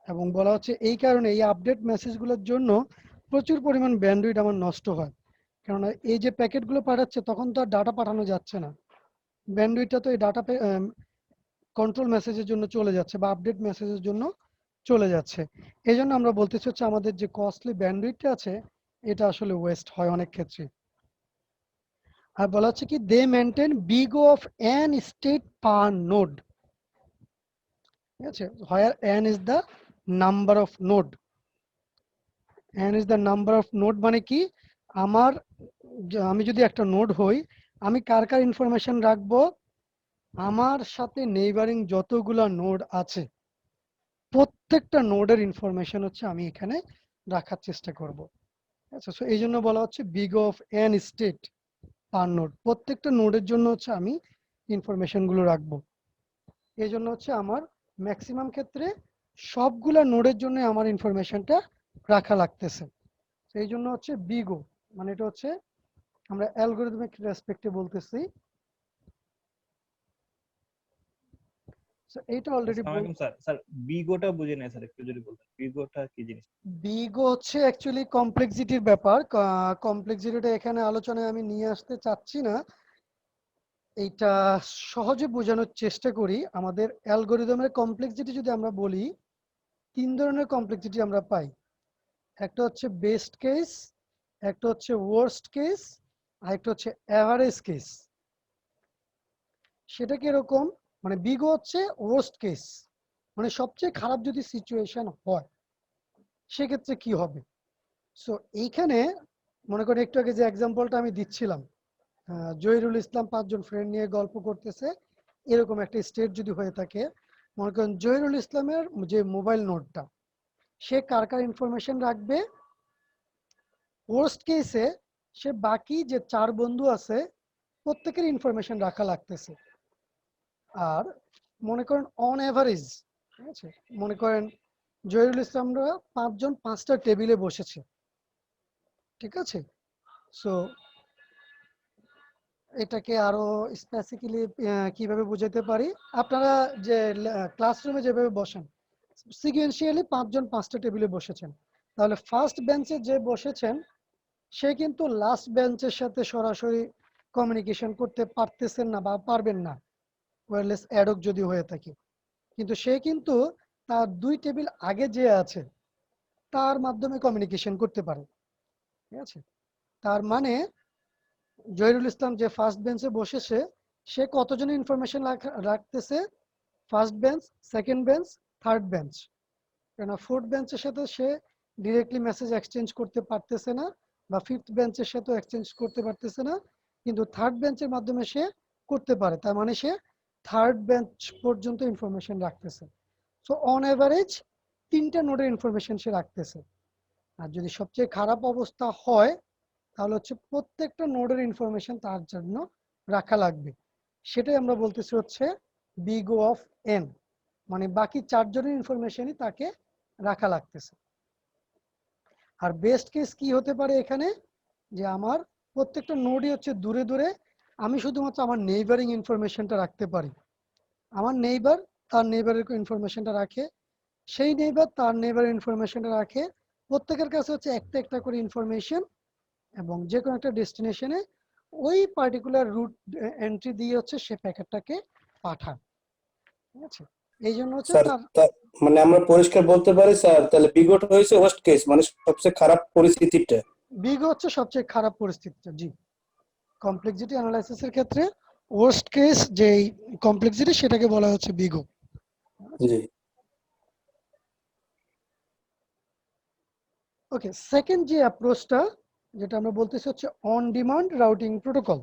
এবং বলা হচ্ছে এই কারণে এই আপডেট মেসেজগুলোর জন্য প্রচুর পরিমাণ ব্যান্ডউইথ আমার নষ্ট হয়। কেননা এই যে প্যাকেটগুলো পাঠাচ্ছে তখন তো আর ডাটা পাঠানো যাচ্ছে না, ব্যান্ডউইথটা তো এই ডাটা কন্ট্রোল মেসেজের জন্য চলে যাচ্ছে বা আপডেট মেসেজের জন্য চলে যাচ্ছে। এই জন্য আমরা বলতেছি হচ্ছে আমাদের যে কস্টলি ব্যান্ডউইথটা আছে এটা আসলে ওয়েস্ট হয় অনেক ক্ষেত্রে। আর বলা হচ্ছে কি they maintain big of N state per node. ঠিক আছে, where N is the number of node. N is the number of node মানে কি, আমি যদি একটা নোড হই, আমি কার কার ইনফরমেশন রাখবো, আমার সাথে নেইবারিং যতগুলা নোড আছে প্রত্যেকটা নোডের ইনফরমেশন হচ্ছে আমি এখানে রাখার চেষ্টা করব। আচ্ছা, সো এই জন্য বলা হচ্ছে big of N state per node, প্রত্যেকটা নোডের জন্য হচ্ছে আমি ইনফরমেশন গুলো রাখবো। এই জন্য হচ্ছে আমার ম্যাক্সিমাম ক্ষেত্রে সবগুলা নোডের জন্য আমার ইনফরমেশনটা রাখা লাগতেছে। এই জন্য হচ্ছে বিগো, মানে এটা হচ্ছে আমরা অ্যালগরিদমিক রেসপেক্টে বলতেছি। এইটা অলরেডি আসসালামু আলাইকুম স্যার। স্যার বিগোটা বুঝি নাই স্যার, একটু যদি বলতেন বিগোটা কি জিনিস? বিগো হচ্ছে অ্যাকচুয়ালি কমপ্লেক্সিটির ব্যাপার। কমপ্লেক্সিটিটা এখানে আলোচনায় আমি নিয়ে আসতে চাচ্ছি না, এইটা সহজে বোঝানোর চেষ্টা করি। আমাদের অ্যালগরিদমের কমপ্লেক্সিটি যদি আমরা বলি, 3 ধরনের কমপ্লেক্সিটি আমরা পাই। একটা হচ্ছে বেস্ট কেস, একটা হচ্ছে ওয়ার্স্ট কেস, আর একটা হচ্ছে অ্যাভারেজ কেস। সেটা কিরকম, মানে বিগো হচ্ছে ওয়ার্স্ট কেস, মানে সবচেয়ে খারাপ যদি সিচুয়েশন হয় সেক্ষেত্রে কি হবে। সো এইখানে মনে করেন একটু আগে যে এক্সাম্পলটা আমি দিচ্ছিলাম, জহিরুল ইসলাম 5 জন ফ্রেন্ড নিয়ে গল্প করতেছে, এরকম একটা স্টেট যদি হয়ে থাকে, মনে করেন জহিরুল ইসলামের যে মোবাইল নোটটা সে কার কার ইনফরমেশন রাখবে, ওয়ার্স্ট কেসে সে বাকি যে 4 বন্ধু আছে প্রত্যেকের ইনফরমেশন রাখা লাগতেছে। আর মনে করেন অন এভারেজ, ঠিক আছে, মনে করেন জহিরুল ইসলামরা 5 জন 5টা টেবিলে বসেছে। ঠিক আছে, সো এটাকে আরো স্পেসিফিক্যালি কিভাবে বুঝাতে পারি, আপনারা যে ক্লাসরুমে যেভাবে বসেন সিকুয়েন্সিয়ালি 5 জন 5টা টেবিলে বসেছেন, তাহলে ফার্স্ট বেঞ্চে যে বসেছেন সে কিন্তু লাস্ট বেঞ্চের সাথে সরাসরি কমিউনিকেশন করতে পারতেছেন না বা পারবেন না, ওয়্যারলেস অ্যাডক যদি হয়ে থাকে, কিন্তু সে কিন্তু তার 2 টেবিল আগে যে আছে তার মাধ্যমে কমিউনিকেশন করতে পারে। ঠিক আছে, তার মানে জহিরুল ইসলাম যে ফার্স্ট বেঞ্চে বসেছে সে কতজনের ইনফরমেশন রাখতেছে, first bench, second bench, third bench. কেন ফোর্থ বেঞ্চের সাথে সে ডিরেক্টলি মেসেজ এক্সচেঞ্জ করতে পারতেছে না, বা ফিফথ বেঞ্চের সাথে এক্সচেঞ্জ করতে পারতেছে না, কিন্তু থার্ড বেঞ্চের মাধ্যমে সে করতে পারে, তার মানে সে থার্ড বেঞ্চ পর্যন্ত ইনফরমেশন রাখতেছে। সো অন এভারেজ 3টা নোডের ইনফরমেশন সে রাখতেছে। আর যদি সবচেয়ে খারাপ অবস্থা হয় তাহলে হচ্ছে প্রত্যেকটা নোডের ইনফরমেশন তার জন্য রাখা লাগবে। সেটাই আমরা বলতেছি হচ্ছে বিগ অফ এন, মানে বাকি 4 জনের ইনফরমেশনই তাকে রাখা লাগতেছে। আর বেস্ট কেস কি হতে পারে এখানে, যে আমার প্রত্যেকটা নোডই হচ্ছে দূরে দূরে, আমি শুধুমাত্র আমার নেইবারিং ইনফরমেশনটা রাখতে পারি। আমার নেইবার তার নেইবারের ইনফরমেশনটা রাখে, সেই নেইবার তার নেইবারের ইনফরমেশনটা রাখে, প্রত্যেকের কাছে হচ্ছে একটা একটা করে ইনফরমেশন, এবং যে কোনো একটা ডেস্টিনেশনে ওই পার্টিকুলার রুট এন্ট্রি দিয়ে হচ্ছে সে প্যাকেটটাকে পাঠায়। ঠিক আছে, এই জন্য হচ্ছে স্যার তার মানে আমরা পরিষ্কার বলতে পারি স্যার, তাহলে বিগট হয়েছে ওয়ার্স্ট কেস, মানে সবচেয়ে খারাপ পরিস্থিতিটা। বিগ হচ্ছে সবচেয়ে খারাপ পরিস্থিতিটা। জি, কমপ্লেক্সিটি অ্যানালাইসিসের ক্ষেত্রে ওয়ার্স্ট কেস যে কমপ্লেক্সিটি সেটাকে বলা হচ্ছে বিগো। জি। ওকে, সেকেন্ড যে অ্যাপ্রোচটা যেটা আমরা বলতেছি হচ্ছে on demand routing protocol.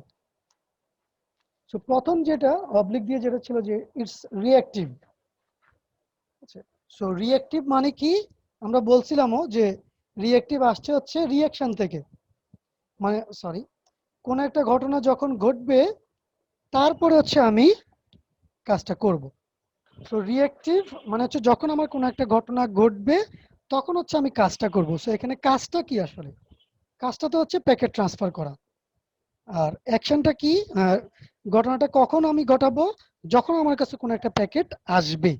So প্রথম যেটা অবলিক দিয়ে যেটা ছিল যে ইটস রিঅ্যাক্টিভ। আচ্ছা, সো রিঅ্যাক্টিভ মানে কি, আমরা বলছিলামও যে রিঅ্যাক্টিভ আসছে হচ্ছে রিঅ্যাকশন থেকে, মানে সরি, কোন একটা ঘটনা যখন ঘটবে তারপরে হচ্ছে আমি কাজটা করব। সো রিঅ্যাক্টিভ মানে হচ্ছে যখন আমার কোনো একটা ঘটনা ঘটবে তখন হচ্ছে আমি কাজটা করব। সো এখানে কাজটা কি আসলে, কাজটা তো হচ্ছে প্যাকেট ট্রান্সফার করা। আর অ্যাকশনটা কি, ঘটনাটা কখন আমি ঘটাবো, যখন আমার কাছে কোনো একটা প্যাকেট আসবে।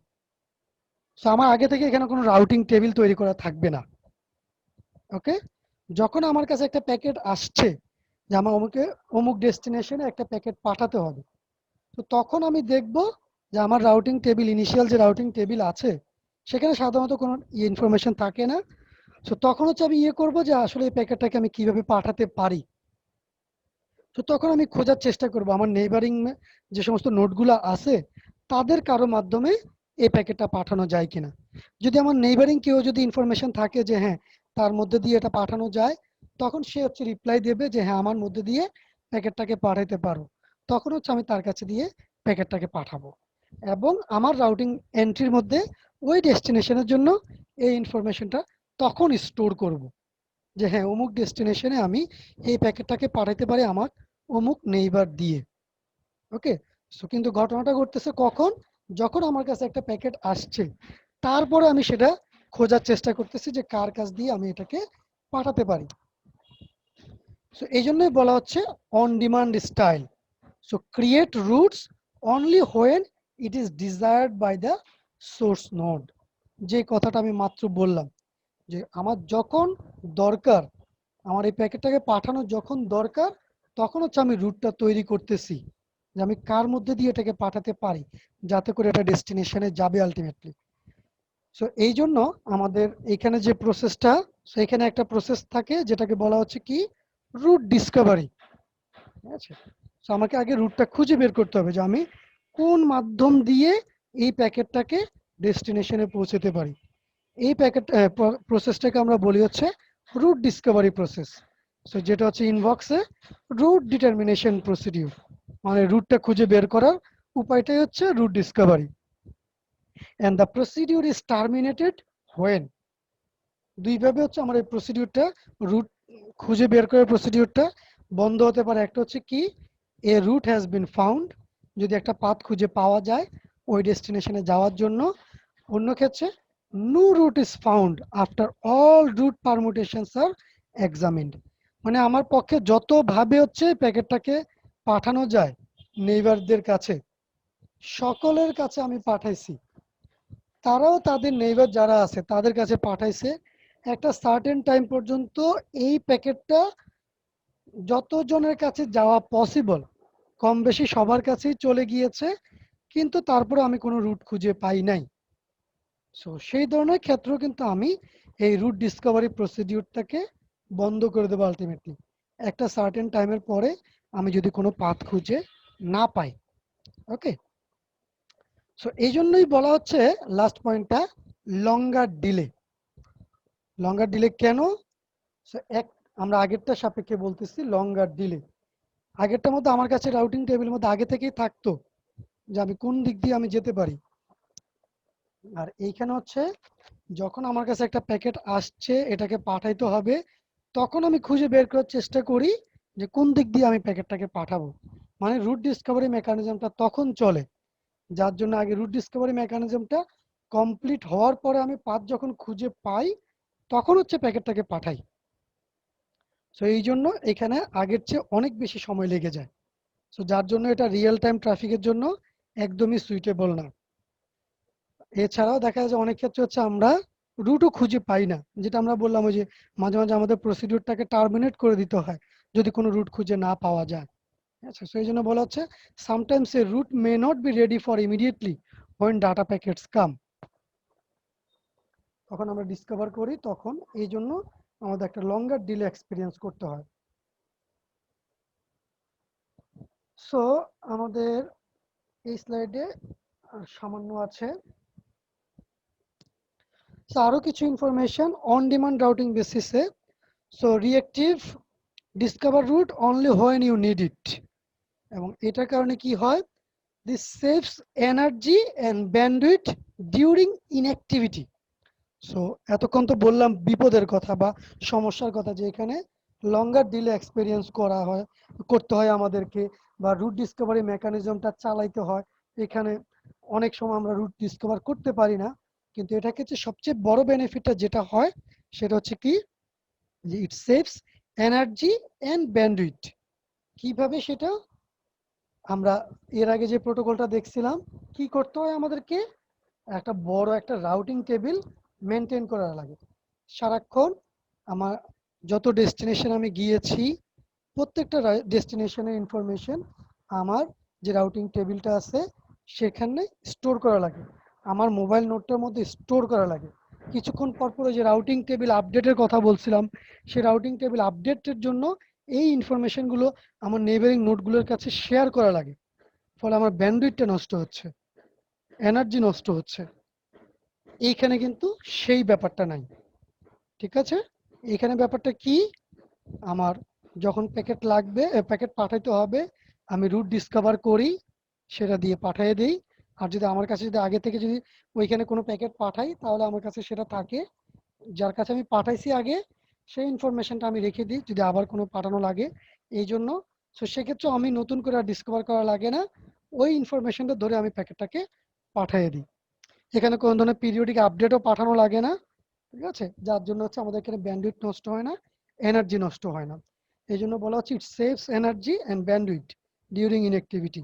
সো আমার আগে থেকে এখানে কোনো রাউটিং টেবিল তৈরি করা থাকবে না। ওকে, যখন আমার কাছে একটা প্যাকেট আসছে যে আমার অমুক ডেস্টিনেশনে একটা প্যাকেট পাঠাতে হবে, তো তখন আমি দেখব যে আমার রাউটিং টেবিল, ইনিশিয়াল যে রাউটিং টেবিল আছে সেখানে সাধারণত কোনো ইনফরমেশন থাকে না। সো তখন হচ্ছে আমি করব যে আসলে এই প্যাকেটটাকে আমি কিভাবে পাঠাতে পারি। তো তখন আমি খোঁজার চেষ্টা করব আমার নেইবারিং যে সমস্ত নোটগুলো আছে তাদের কারো মাধ্যমে এই প্যাকেটটা পাঠানো যায় কিনা। যদি আমার নেইবারিং কেউ যদি ইনফরমেশন থাকে যে হ্যাঁ তার মধ্যে দিয়ে এটা পাঠানো যায়, তখন সে হচ্ছে রিপ্লাই দেবে যে হ্যাঁ আমার মধ্যে দিয়ে প্যাকেটটাকে পাঠাতে পারো। তখন হচ্ছে আমি তার কাছে দিয়ে প্যাকেটটাকে পাঠাবো এবং আমার রাউটিং এন্ট্রির মধ্যে ওই ডেস্টিনেশনের জন্য এই ইনফরমেশনটা তখন স্টোর করব যে হ্যাঁ অমুক ডেস্টিনেশনে আমি এই প্যাকেটটাকে পাঠাতে পারি আমার অমুক নেইবার দিয়ে। ওকে, সো কিন্তু ঘটনাটা ঘটতেছে কখন, যখন আমার কাছে একটা প্যাকেট আসছে তারপরে আমি সেটা খোঁজার চেষ্টা করতেছি যে কার কাছ দিয়ে আমি এটাকে পাঠাতে পারি। সো এই জন্যই বলা হচ্ছে on demand style. So create routes only when it is desired by the source node. যে কথাটা আমি মাত্র বললাম যে আমার যখন দরকার, আমার এই প্যাকেটটাকে পাঠানোর যখন দরকার, তখন হচ্ছে আমি রুটটা তৈরি করতেছি যে আমি কার মধ্যে দিয়ে এটাকে পাঠাতে পারি যাতে করে এটা ডেস্টিনেশনে যাবে আলটিমেটলি। সো এই জন্য আমাদের এখানে যে প্রসেসটা, সেখানে একটা প্রসেস থাকে যেটাকে বলা হচ্ছে কি রুট ডিসকভারি। ঠিক আছে, সো আমাকে আগে রুটটা খুঁজে বের করতে হবে যে আমি কোন মাধ্যম দিয়ে এই প্যাকেটটাকে ডেস্টিনেশনে পৌঁছাতে পারি। এই প্যাকেট প্রসেসটাকে আমরা বলি হচ্ছে রুট ডিসকভারি প্রসেস। সো যেটা হচ্ছে ইনবক্সে রুট ডিটারমিনেশন প্রসিডিউর, মানে রুটটা খুঁজে বের করার উপায়টাই হচ্ছে route discovery. And the procedure is terminated when. দুইভাবে হচ্ছে আমার এই প্রসিডিউরটা, রুট খুঁজে বের করার প্রসিডিউরটা বন্ধ হতে পারে। একটা হচ্ছে কি, এ রুট হ্যাজ বিন ফাউন্ড, যদি একটা পাথ খুঁজে পাওয়া যায় ওই ডেস্টিনেশনে যাওয়ার জন্য। অন্য ক্ষেত্রে no route is found after all route permutations are examined, মানে আমার পক্ষে যতভাবে হচ্ছে প্যাকেটটাকে পাঠানো যায় নেইবারদের কাছে, সকলের কাছে আমি পাঠাইছি, তারাও তাদের নেইবার যারা আছে তাদের কাছে পাঠাইছে। একটা সার্টেন টাইম পর্যন্ত এই প্যাকেটটা যতজনের কাছে যাওয়া পসিবল কম বেশি সবার কাছেই চলে গিয়েছে, কিন্তু তারপরে আমি কোনো রুট খুঁজে পাই নাই। সো সেই ধরনের ক্ষেত্রেও কিন্তু আমি এই রুট ডিসকভারি প্রসিডিউরটাকে বন্ধ করে দেবো আলটিমেটলি একটা সার্টেন টাইমের পরে আমি যদি কোনো পাথ খুঁজে না পাই। ওকে, সো এই জন্যই বলা হচ্ছে লাস্ট পয়েন্টটা লঙ্গার ডিলে। লঙ্গার ডিলে কেন? সো আমরা আগেরটা সাপেক্ষে বলতেছি লঙ্গার ডিলে। আগেরটার মধ্যে আমার কাছে রাউটিং টেবিলের মধ্যে আগে থেকেই থাকতো যে আমি কোন দিক দিয়ে আমি যেতে পারি। আর এইখানে হচ্ছে যখন আমার কাছে একটা প্যাকেট আসছে এটাকে পাঠাইতে হবে, তখন আমি খুঁজে বের করার চেষ্টা করি যে কোন দিক দিয়ে আমি প্যাকেটটাকে পাঠাবো। মানে রুট ডিসকভারি মেকানিজমটা তখন চলে, যার জন্য আগে রুট ডিসকভারি মেকানিজমটা কমপ্লিট হওয়ার পরে আমি পাথ যখন খুঁজে পাই তখন হচ্ছে প্যাকেটটাকে পাঠাই। সো এই জন্য এখানে আগের চেয়ে অনেক বেশি সময় লেগে যায়। সো যার জন্য এটা রিয়েল টাইম ট্রাফিকের জন্য একদমই সুইটেবল না। এছাড়াও দেখা যায় যে অনেক ক্ষেত্রে হচ্ছে আমরা রুটও খুঁজে পাই না, যেটা আমরা বললাম ওই যে মাঝে মাঝে আমাদের প্রসিডিউরটাকে টার্মিনেট করে দিতে হয় যদি কোনো রুট খুঁজে না পাওয়া যায়। আচ্ছা, সেই জন্য বলা হচ্ছে sometimes a route may not be ready for immediately when data packets come. তখন আমরা ডিসকভার করি, তখন এই জন্য আমাদের একটা লঙ্গার ডিলে এক্সপিরিয়েন্স করতে হয়। সো আমাদের এই স্লাইডে সামান্য আছে আরো কিছু ইনফরমেশন অন ডিমান্ড রাউটিং বেসিসে। So reactive discover route only when you need it, এবং এটার কারণে কি হয়, this saves energy and bandwidth during inactivity. So এতক্ষণ তো বললাম বিপদের কথা বা সমস্যার কথা, যে এখানে লঙ্গার ডিলে এক্সপেরিয়েন্স করতে হয় আমাদেরকে, বা রুট ডিসকভারি মেকানিজমটা চালাইতে হয়। এখানে অনেক সময় আমরা রুট ডিসকভার করতে পারি না, কিন্তু এটা হচ্ছে সবচেয়ে বড় বেনিফিটটা যেটা হয় সেটা হচ্ছে কি, যে ইট সেভস এনার্জি অ্যান্ড ব্যান্ডউইথ। কিভাবে সেটা আমরা এর আগে যে প্রোটোকলটা দেখছিলাম, কি করতে হয় আমাদেরকে, একটা বড় একটা রাউটিং টেবিল মেনটেন করা লাগে। সারাক্ষণ আমার যত ডেস্টিনেশন আমি গিয়েছি প্রত্যেকটা ডেস্টিনেশনের ইনফরমেশন আমার যে রাউটিং টেবিলটা আছে সেখানে স্টোর করা লাগে, আমার মোবাইল নোটটার মধ্যে স্টোর করা লাগে। কিছুক্ষণ পর পর যে রাউটিং টেবিল আপডেটের কথা বলছিলাম, সেই রাউটিং টেবিল আপডেটের জন্য এই ইনফরমেশনগুলো আমার নেইবারিং নোটগুলোর কাছে শেয়ার করা লাগে। ফলে আমার ব্যান্ডউইথটা নষ্ট হচ্ছে, এনার্জি নষ্ট হচ্ছে। এইখানে কিন্তু সেই ব্যাপারটা নাই, ঠিক আছে? এখানে ব্যাপারটা কি, আমার যখন প্যাকেট লাগবে, প্যাকেট পাঠাইতে হবে, আমি রুট ডিসকভার করি, সেটা দিয়ে পাঠিয়ে দিই। আর যদি আমার কাছে যদি আগে থেকে যদি ওইখানে কোনো প্যাকেট পাঠাই, তাহলে আমার কাছে সেটা থাকে, যার কাছে আমি পাঠাইছি আগে সেই ইনফরমেশনটা আমি রেখে দিই যদি আবার কোনো পাঠানো লাগে। এই জন্য সো সেক্ষেত্রে আমি নতুন করে আর ডিসকভার করা লাগে না, ওই ইনফরমেশনটা ধরে আমি প্যাকেটটাকে পাঠিয়ে দিই। এখানে কোনো ধরনের পিরিয়ডিক আপডেটও পাঠানো লাগে না, ঠিক আছে? যার জন্য হচ্ছে আমাদের এখানে ব্যান্ডউইথ নষ্ট হয় না, এনার্জি নষ্ট হয় না। এই জন্য বলা হচ্ছে it saves energy and bandwidth during inactivity.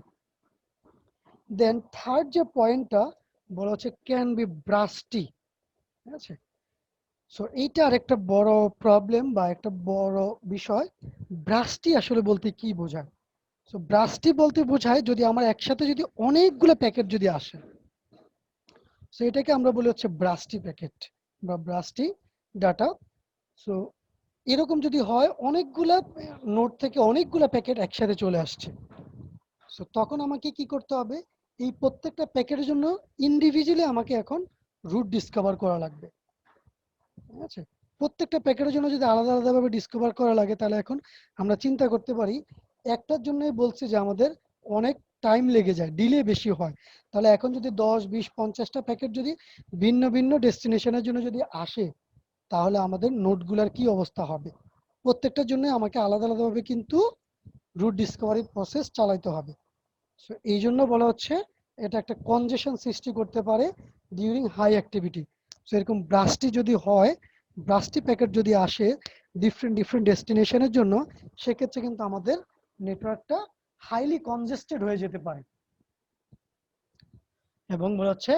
Then third যে পয়েন্টটা বলা হচ্ছে ক্যান বি ব্রাস্টি, ঠিক আছে? সো এইটা আরেকটা বড় প্রবলেম বা একটা বড় বিষয়। ব্রাস্টি আসলে বলতে কি বোঝায়? সো ব্রাস্টি বলতে বোঝায় যদি আমার একসাথে যদি অনেকগুলো প্যাকেট যদি আসে, সো এটাকে আমরা বলি হচ্ছে ব্রাস্টি প্যাকেট বা ব্রাস্টি ডাটা। সো এরকম যদি হয় অনেকগুলা নোট থেকে অনেকগুলা প্যাকেট একসাথে চলে আসছে, সো তখন আমাকে কি করতে হবে, এই প্রত্যেকটা প্যাকেটের জন্য ইন্ডিভিজুয়ালি আমাকে এখন রুট ডিসকভার করা লাগবে, ঠিক আছে? প্রত্যেকটা প্যাকেটের জন্য যদি আলাদা আলাদাভাবে ডিসকভার করা লাগে, তাহলে এখন আমরা চিন্তা করতে পারি একটার জন্যই বলছি যে আমাদের অনেক টাইম লেগে যায়, ডিলে বেশি হয়। তাহলে এখন যদি 10, 20, 50টা প্যাকেট যদি ভিন্ন ভিন্ন ডেস্টিনেশনের জন্য যদি আসে, তাহলে আমাদের নোটগুলোর কি অবস্থা হবে? প্রত্যেকটার জন্য আমাকে আলাদা আলাদাভাবে কিন্তু রুট ডিসকভারি প্রসেস চালাইতে হবে। সো এই জন্য বলা হচ্ছে এটা একটা কনজেশন সৃষ্টি করতে পারে ডিউরিং হাই অ্যাক্টিভিটি। সো এরকম ব্রাস্টি যদি হয়, ব্রাস্টি প্যাকেট যদি আসে ডিফারেন্ট ডেস্টিনেশনের জন্য, সেক্ষেত্রে কিন্তু আমাদের নেটওয়ার্কটা হাইলি কনজেস্টেড হয়ে যেতে পারে, এবং বলা হচ্ছে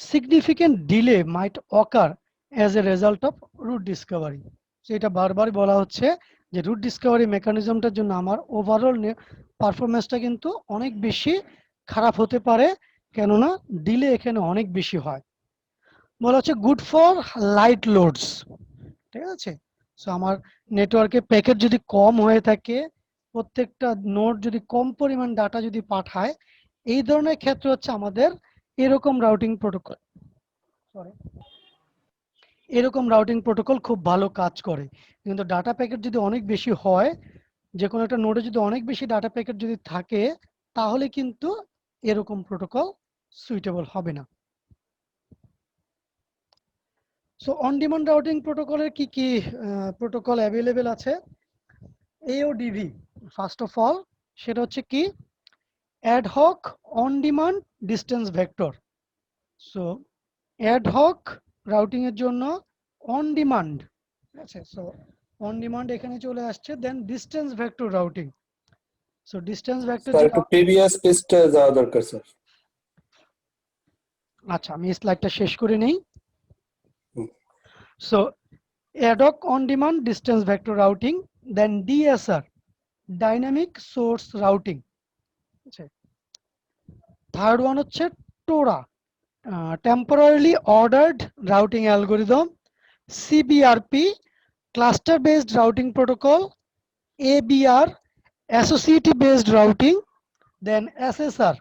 significant delay might occur as a result of route discovery. So এটা বারবার বলা হচ্ছে যে রুট ডিসকভারি মেকানিজমটার জন্য আমার ওভারঅল পারফরমেন্সটা কিন্তু অনেক বেশি খারাপ হতে পারে, কেননা ডিলে এখানে অনেক বেশি হয়। বলা হচ্ছে গুড ফর লাইট লোডস, ঠিক আছে? সো আমার নেটওয়ার্কে প্যাকেট যদি কম হয়ে থাকে, প্রত্যেকটা নোড যদি কম পরিমাণ ডাটা যদি পাঠায়, এই ধরনের ক্ষেত্রে হচ্ছে আমাদের এরকম রাউটিং প্রোটোকল খুব ভালো কাজ করে। কিন্তু ডাটা প্যাকেট যদি অনেক বেশি হয়, যে কোনো একটা নোডে যদি অনেক বেশি ডাটা প্যাকেট যদি থাকে, তাহলে কিন্তু এরকম প্রোটোকল সুইটেবল হবে না। সো অন ডিমান্ড রাউটিং প্রোটোকলের কি কি প্রোটোকল অ্যাভেলেবেল আছে? AODV ফার্স্ট অফ অল, সেটা হচ্ছে কি ad hoc on demand distance vector. So ad hoc routing এর জন্য অন ডিমান্ড, ঠিক আছে? সো অন ডিমান্ড এখানে চলে আসছে। Then distance vector routing. So distance vector sir একটু প্রিভিয়াস পেজটা যাওয়া দরকার স্যার। আচ্ছা, আমি স্লাইডটা শেষ করে নেই। So ad hoc on demand distance vector routing, then DSR dynamic source routing, আচ্ছা। থার্ড ওয়ান হচ্ছে TORA temporarily ordered routing algorithm, CBRP cluster based routing protocol, ABR associative based routing, then SSR,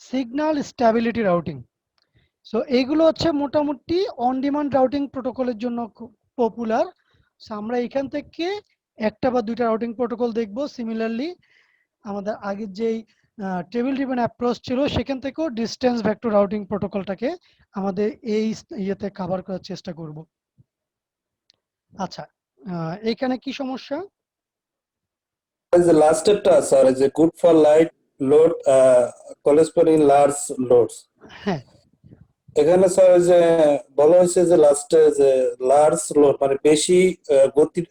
signal stability routing. So এইগুলো হচ্ছে মোটামুটি অন ডিমান্ড রাউটিং প্রোটোকলের জন্য খুব পপুলার। সো আমরা এখান থেকে একটা বা দুইটা রাউটিং প্রোটোকল দেখব। সিমিলারলি আমাদের আগের যেই টেবিল ড্রিভেন অ্যাপ্রোচ ছিল সেখান থেকেও ডিস্টেন্স ভেক্টর রাউটিং প্রোটোকলটাকে আমাদের এই ইয়েতে কভার করার চেষ্টা করব। আচ্ছা, এইখানে কি সমস্যা? The last stepটা sir is good for light load cholesterol in large loads. হ্যাঁ, এখানে স্যার যে বলা হয়েছে যে লাস্টে যে লার্জ লোড মানে বেশি গতি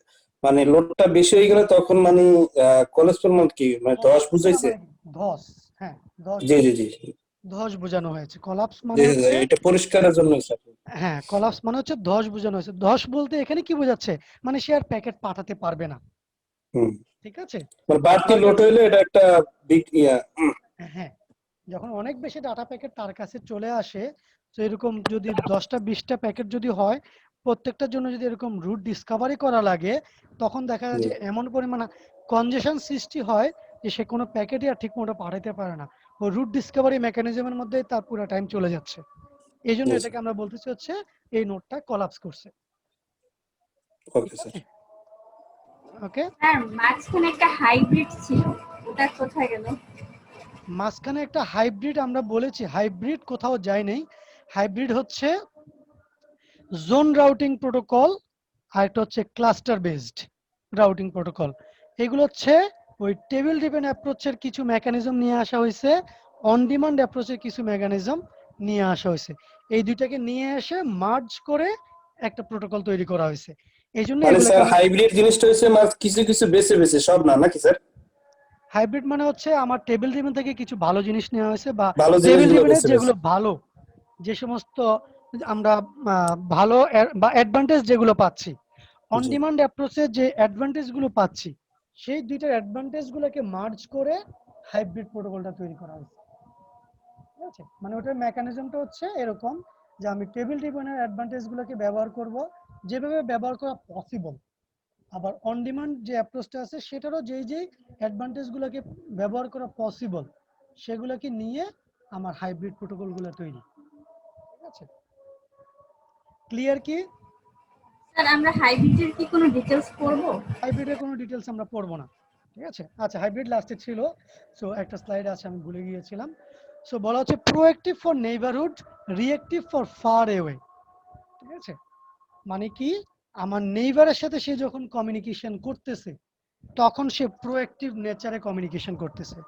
মানে লোডটা বেশি হয়ে গেলে তখন মানে কোলেস্টেরল মানে কি মানে 10 বুঝাইছে? ধস, হ্যাঁ ধস, জি জি জি ধস বোঝানো হয়েছে। কলাপস মানে জি, হচ্ছে, এটা পরিষ্কারের জন্য স্যার। হ্যাঁ কলাপস মানে হচ্ছে ধস বোঝানো হয়েছে। ধস বলতে এখানে কি বোঝাচ্ছে, মানে সে আর প্যাকেট পাঠাতে পারবে না, হুম, ঠিক আছে? মানে বাড়তি লোড হইলে এটা একটা বিগ হ্যাঁ, যখন অনেক বেশি ডাটা প্যাকেট তার কাছে চলে আসে, তো এরকম যদি 10টা 20টা প্যাকেট যদি হয়, প্রত্যেকটার জন্য যদি এরকম রুট ডিসকভারি করা লাগে, তখন দেখা যায় জি। যে এমন পরিমাণ কনজেশন সৃষ্টি হয় যে সে কোনো প্যাকেটই আর ঠিক মতো পাঠাতে পারে না। ও রুট ডিসকভারি মেকানিজমের মধ্যে তার পুরো টাইম চলে যাচ্ছে। এই জন্য Yes, এটাকে আমরা বলতেছি হচ্ছে এই নোডটা কলাপস করছে। Okay sir. ওকে, স্যার মাঝখানে একটা হাইব্রিড ছিল, ওটা কোথায় গেল? মাঝখানে একটা হাইব্রিড আমরা বলেছি, হাইব্রিড কোথাও যায় নাই। হাইব্রিড হচ্ছে জোন রাউটিং প্রোটোকল, আর একটা হচ্ছে ক্লাস্টার বেসড রাউটিং প্রোটোকল। এগুলো হচ্ছে ওই টেবিল ড্রিভেন অ্যাপ্রোচের কিছু মেকানিজম নিয়ে আসা হয়েছে, অন ডিমান্ড অ্যাপ্রোচের কিছু মেকানিজম নিয়ে আসা হয়েছে। এই দুইটাকে নিয়ে এসে মার্জ করে একটা প্রোটোকল তৈরি করা হয়েছে। এই জন্য মানে এগুলোকে স্যার হাইব্রিড জিনিসটা হচ্ছে কিছু কিছু বেছে বেছে সব না নাকি স্যার? হাইব্রিড মানে হচ্ছে আমার টেবিল ড্রিভেন থেকে কিছু ভালো জিনিস নেওয়া হয়েছে, বা ভালো টেবিল জিনিসগুলো ড্রিভেনের বেছে বেছে। যেগুলো ভালো, যে সমস্ত আমরা ভালো বা অ্যাডভান্টেজ যেগুলো পাচ্ছি, অন জি। ডিমান্ড অ্যাপ্রোচে যে অ্যাডভান্টেজ গুলো পাচ্ছি, সেই দুইটার অ্যাডভান্টেজ গুলোকে মার্জ করে হাইব্রিড প্রোটোকলটা তৈরি করা হয়েছে। ঠিক আছে, মানে ওটার মেকানিজমটা হচ্ছে এরকম যে আমি টেবিল ড্রিভেনের অ্যাডভান্টেজ গুলোকে ব্যবহার করব যেভাবে ব্যবহার করা পসিবল, আবার অন ডিমান্ড যে অ্যাপ্রোচটা আছে সেটারও যেই যেই অ্যাডভান্টেজ গুলোকে ব্যবহার করা পসিবল সেগুলোকে নিয়ে আমার হাইব্রিড প্রোটোকল গুলো তৈরি। ঠিক আছে, ক্লিয়ার কি? স্যার আমরা হাইব্রিডের কি কোনো ডিটেলস পড়বো? হাইব্রিডের কোনো ডিটেলস আমরা পড়বো না, ঠিক আছে? আচ্ছা, হাইব্রিড লাস্টে ছিল, সো একটা স্লাইড আছে আমি ভুলে গিয়েছিলাম। সো বলা হচ্ছে proactive for neighbourhood, reactive for far away. ঠিক আছে, মানে কি, আমার নেইবারের সাথে সে যখন কমিউনিকেশন করতেছে তখন সে প্রোঅ্যাক্টিভ নেচারে কমিউনিকেশন করতেছে।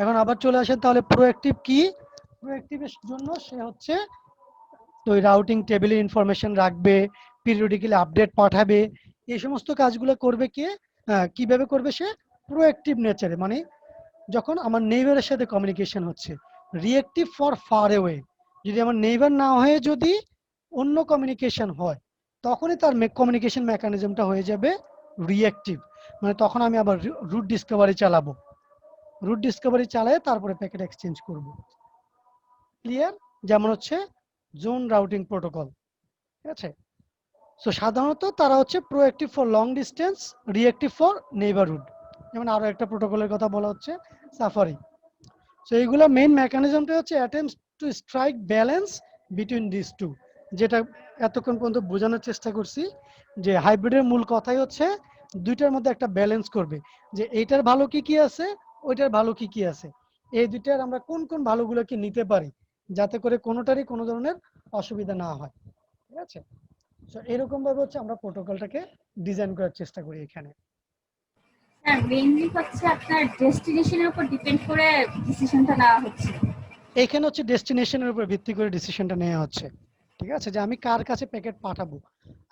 এখন আবার চলে আসেন তাহলে প্রোঅ্যাক্টিভ কি? প্রোঅ্যাক্টিভের জন্য সে হচ্ছে তো ওই রাউটিং টেবিলে ইনফরমেশন রাখবে, পিরিয়ডিক্যালি আপডেট পাঠাবে, এই সমস্ত কাজগুলো করবে কে? কিভাবে করবে সে? প্রোঅ্যাক্টিভ নেচারে, মানে যখন আমার নেইবারের সাথে কমিউনিকেশন হচ্ছে। রিঅ্যাক্টিভ ফর ফার অ্যাওয়ে, যদি আমার নেইবার না হয়ে যদি অন্য কমিউনিকেশন হয়, তখনই তার কমিউনিকেশন মেকানিজমটা হয়ে যাবে রিঅ্যাক্টিভ, মানে তখন আমি আবার রুট ডিসকভারি চালাবো, রুট ডিসকভারি চালায় তারপরে প্যাকেট এক্সচেঞ্জ করব। ক্লিয়ার? যেমন হচ্ছে জোন রাউটিং প্রোটোকল, ঠিক আছে? সো সাধারণত তারা হচ্ছে proactive for long distance, reactive for neighbourhood. যেমন আরো একটা প্রোটোকলের কথা বলা হচ্ছে সাফারি। সো এইগুলো মেইন মেকানিজমটা হচ্ছে attempts to strike balance between this two, যেটা এতক্ষণ পর্যন্ত বোঝানোর চেষ্টা করছি যে হাইব্রিডের মূল কথাই হচ্ছে দুইটার মধ্যে একটা ব্যালেন্স করবে, যে এইটার ভালো কি কি আছে, ওইটার ভালো কি কি আছে, এই দুইটার আমরা কোন কোন ভালোগুলোকে নিতে পারি যাতে করে কোনোটারই কোনো ধরনের অসুবিধা না হয়। ঠিক আছে, সো এরকম ভাবে হচ্ছে আমরা প্রোটোকলটাকে ডিজাইন করার চেষ্টা করি এখানে। স্যার মেইনলি হচ্ছে আপনার ডেস্টিনেশনের উপর ডিপেন্ড করে ডিসিশনটা নেওয়া হচ্ছে। এইখানে হচ্ছে ডেস্টিনেশনের উপর ভিত্তি করে ডিসিশনটা নেওয়া হচ্ছে। ঠিক আছে, যে আমি কার কাছে প্যাকেট পাঠাবো।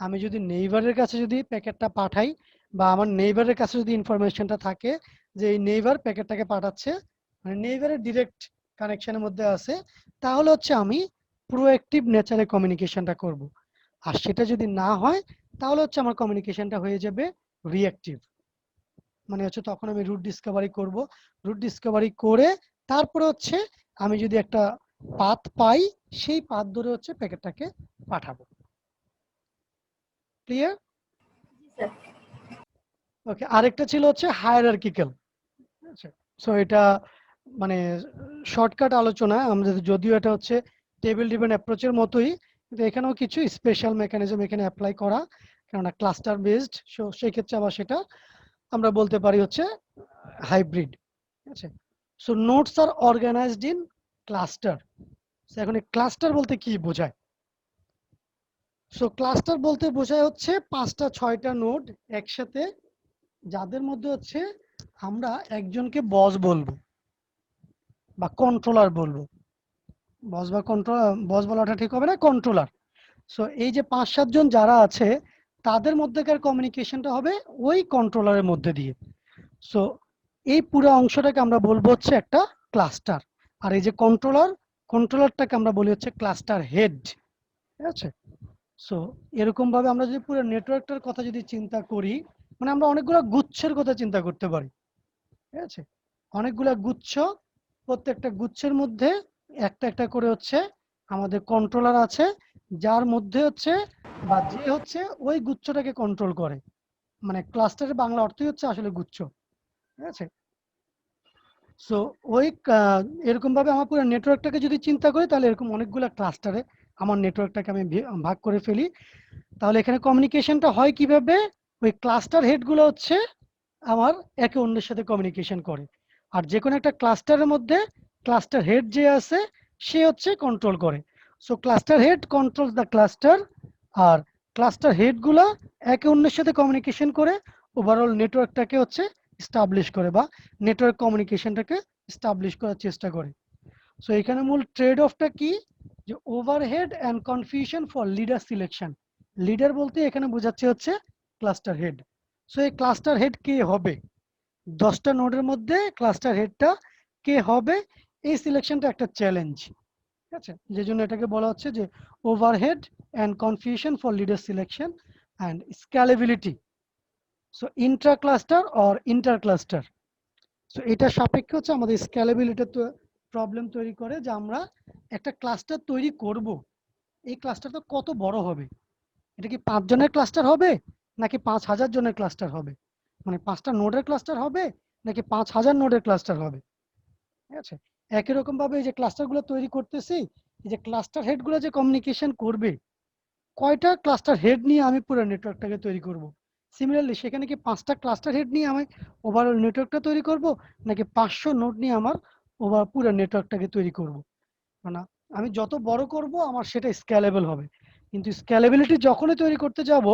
আমি যদি নেইবারের কাছে যদি প্যাকেটটা পাঠাই, বা আমার নেইবারের কাছে যদি ইনফরমেশনটা থাকে যে এই নেইবার প্যাকেটটাকে পাঠাচ্ছে, মানে নেইবারের ডিরেক্ট কানেকশনের মধ্যে আছে, তাহলে হচ্ছে আমি প্রোঅ্যাক্টিভ নেচারে কমিউনিকেশনটা করব। আর সেটা যদি না হয় তাহলে হচ্ছে আমার কমিউনিকেশনটা হয়ে যাবে রিঅ্যাক্টিভ, মানে হচ্ছে তখন আমি রুট ডিসকভারি করব। রুট ডিসকভারি করে তারপরে হচ্ছে আমি যদি একটা পাথ পাই, সেই পাথ ধরে হচ্ছে প্যাকেটটাকে পাঠাবো। ক্লিয়ার? স্যার ওকে, আরেকটা ছিল হচ্ছে হায়ারার্কিক্যাল। আচ্ছা, সো এটা মানে শর্টকাট আলোচনা আমাদের, যদিও এটা হচ্ছে টেবিল ড্রিভেন অ্যাপ্রোচের মতোই, কিন্তু এখানেও কিছু স্পেশাল মেকানিজম এখানে অ্যাপ্লাই করা, কেননা ক্লাস্টার বেসড, সেই ক্ষেত্রে আবার সেটা আমরা বলতে পারি হচ্ছে হাইব্রিড। ঠিক আছে, so nodes are organised in cluster. এখন এই ক্লাস্টার বলতে কি বোঝায়? সো ক্লাস্টার বলতে বোঝায় হচ্ছে 5টা 6টা নোড একসাথে, যাদের মধ্যে হচ্ছে আমরা একজনকে বস বলবো বা কন্ট্রোলার বলবো। বস বা কন্ট্রোলার, বস বলাটা ঠিক হবে না, কন্ট্রোলার। সো এই যে 5-7 জন যারা আছে তাদের মধ্যেকার কমিউনিকেশনটা হবে ওই কন্ট্রোলারের মধ্যে দিয়ে। সো এই পুরো অংশটাকে আমরা বলবো হচ্ছে একটা ক্লাস্টার। আর এই যে কন্ট্রোলারটাকে আমরা বলি হচ্ছে ক্লাস্টার হেড। ঠিক আছে, সো এরকম ভাবে আমরা যদি পুরো নেটওয়ার্কটার কথা যদি চিন্তা করি, মানে আমরা অনেকগুলো গুচ্ছের কথা চিন্তা করতে পারি। ঠিক আছে, অনেকগুলা গুচ্ছ, প্রত্যেকটা গুচ্ছের মধ্যে একটা একটা করে হচ্ছে আমাদের কন্ট্রোলার আছে, যার মধ্যে হচ্ছে বা যে হচ্ছে ওই গুচ্ছটাকে কন্ট্রোল করে। মানে ক্লাস্টারের বাংলা অর্থই হচ্ছে আসলে গুচ্ছ। ঠিক আছে, সো ওই এরকম ভাবে আমার পুরো নেটওয়ার্কটাকে যদি চিন্তা করি, তাহলে এরকম অনেকগুলো ক্লাস্টারে আমার নেটওয়ার্কটাকে আমি ভাগ করে ফেলি। তাহলে এখানে কমিউনিকেশনটা হয় কিভাবে? ওই ক্লাস্টার হেডগুলো হচ্ছে আমার একে অন্যের সাথে কমিউনিকেশন করে, আর যে কোনো একটা ক্লাস্টারের মধ্যে ক্লাস্টার হেড যে আছে সে হচ্ছে কন্ট্রোল করে। So cluster head controls the cluster, আর ক্লাস্টার হেডগুলো একে অন্যের সাথে কমিউনিকেশন করে ওভারঅল নেটওয়ার্কটাকে হচ্ছে এস্টাবলিশ করে বা নেটওয়ার্ক কমিউনিকেশনটাকে এস্টাবলিশ করার চেষ্টা করে। সো এখানে মূল ট্রেড অফটা কি? যে overhead and confusion for leader selection. Leader বলতে এখানে বোঝাচ্ছে হচ্ছে ক্লাস্টার হেড। সো এই ক্লাস্টার হেড কে হবে? 10টা নোডের মধ্যে ক্লাস্টার হেডটা কে হবে, এই সিলেকশনটা একটা চ্যালেঞ্জ। ঠিক আছে, যে জন্য এটাকে বলা হচ্ছে যে overhead and confusion for leader selection and scalability. So Intra cluster or inter cluster. So এটা সাপেক্ষে হচ্ছে আমাদের স্কেলেবিলিটি প্রবলেম তৈরি করে, যে আমরা একটা ক্লাস্টার তৈরি করব, এই ক্লাস্টারটা কত বড় হবে? এটা কি 5 জনের ক্লাস্টার হবে নাকি 5000 জনের ক্লাস্টার হবে? মানে 5টা নোডের ক্লাস্টার হবে নাকি 5000 নোডের ক্লাস্টার হবে? ঠিক আছে, একই রকম ভাবে এই যে ক্লাস্টারগুলো তৈরি করতেছি, এই যে ক্লাস্টার হেডগুলো যে কমিউনিকেশন করবে, কয়টা ক্লাস্টার হেড নিয়ে আমি পুরো নেটওয়ার্কটাকে তৈরি করব? সিমিলারলি সেখানে কি 5টা ক্লাস্টার হেড নিয়ে আমি ওভারঅল নেটওয়ার্কটা তৈরি করব, নাকি 500 নোড নিয়ে আমার পুরো নেটওয়ার্কটাকে তৈরি করব? মানে আমি যত বড় করব আমার সেটা স্কেলেবল হবে, কিন্তু স্কেলেবিলিটি যখনই তৈরি করতে যাব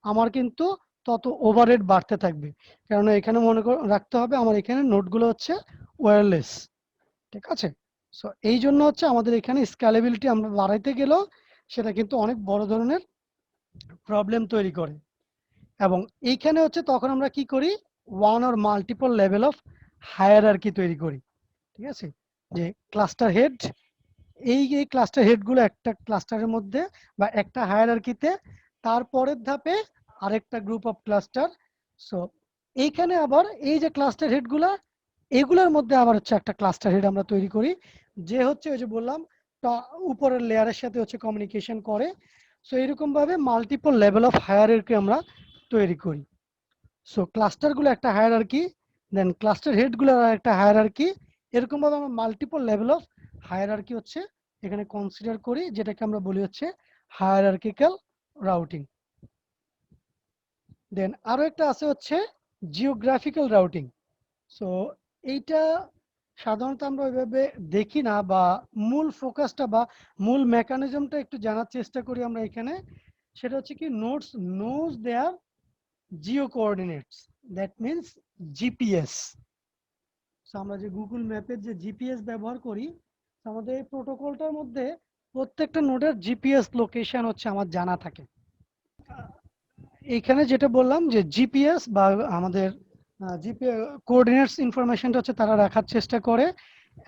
আমার কিন্তু তত ওভারহেড বাড়তে থাকবে। কারণ এখানে মনে রাখতে হবে আমার এখানে নোডগুলো হচ্ছে ওয়্যারলেস। ঠিক আছে, সো এই জন্য হচ্ছে আমাদের এখানে স্কেলেবিলিটি আমরা বাড়াইতে গেলেও সেটা কিন্তু অনেক বড় ধরনের প্রবলেম তৈরি করে। এবং এইখানে হচ্ছে তখন আমরা কি করি? One or multiple level of hierarchy তৈরি করি। ঠিক আছে, যে ক্লাস্টার হেড, এই ক্লাস্টার হেডগুলো একটা ক্লাস্টারের মধ্যে বা একটা হায়ারার্কিতে, তারপরের ধাপে আরেকটা গ্রুপ অফ ক্লাস্টার। সো এইখানে আবার এই যে ক্লাস্টার হেডগুলা, এগুলোর মধ্যে আবার হচ্ছে একটা ক্লাস্টার হেড আমরা তৈরি করি, যে হচ্ছে ওই যে বললাম উপরের লেয়ারের সাথে হচ্ছে কমিউনিকেশন করে। সো এরকম ভাবে মাল্টিপল লেভেল অফ হায়ারার্কি আমরা তৈরি করি। সো ক্লাস্টারগুলো একটা হায়ারার্কি, দেন ক্লাস্টার হেডগুলো একটা হায়ারার্কি, এরকম ভাবে আমরা মাল্টিপল লেভেল অফ হায়ারার্কি হচ্ছে এখানে কনসিডার করি, যেটাকে আমরা বলি হচ্ছে হায়ারার্কিক্যাল রাউটিং। দেন আরো একটা আছে হচ্ছে জিওগ্রাফিক্যাল রাউটিং। সো এইটা সাধারণত আমরা ওইভাবে দেখি না, বা মূল ফোকাসটা বা মূল মেকানিজমটা একটু জানার চেষ্টা করি আমরা এখানে। সেটা হচ্ছে কি, nodes know their geo coordinates, that means GPS. আমরা যে গুগল ম্যাপের যে জিপিএস ব্যবহার করি, আমাদের এই প্রোটোকলটার মধ্যে প্রত্যেকটা নোডের জিপিএস লোকেশন হচ্ছে আমার জানা থাকে। এইখানে যেটা বললাম যে জিপিএস বা আমাদের জিপিএস কোঅর্ডিনেটস ইনফরমেশনটা হচ্ছে তারা রাখার চেষ্টা করে,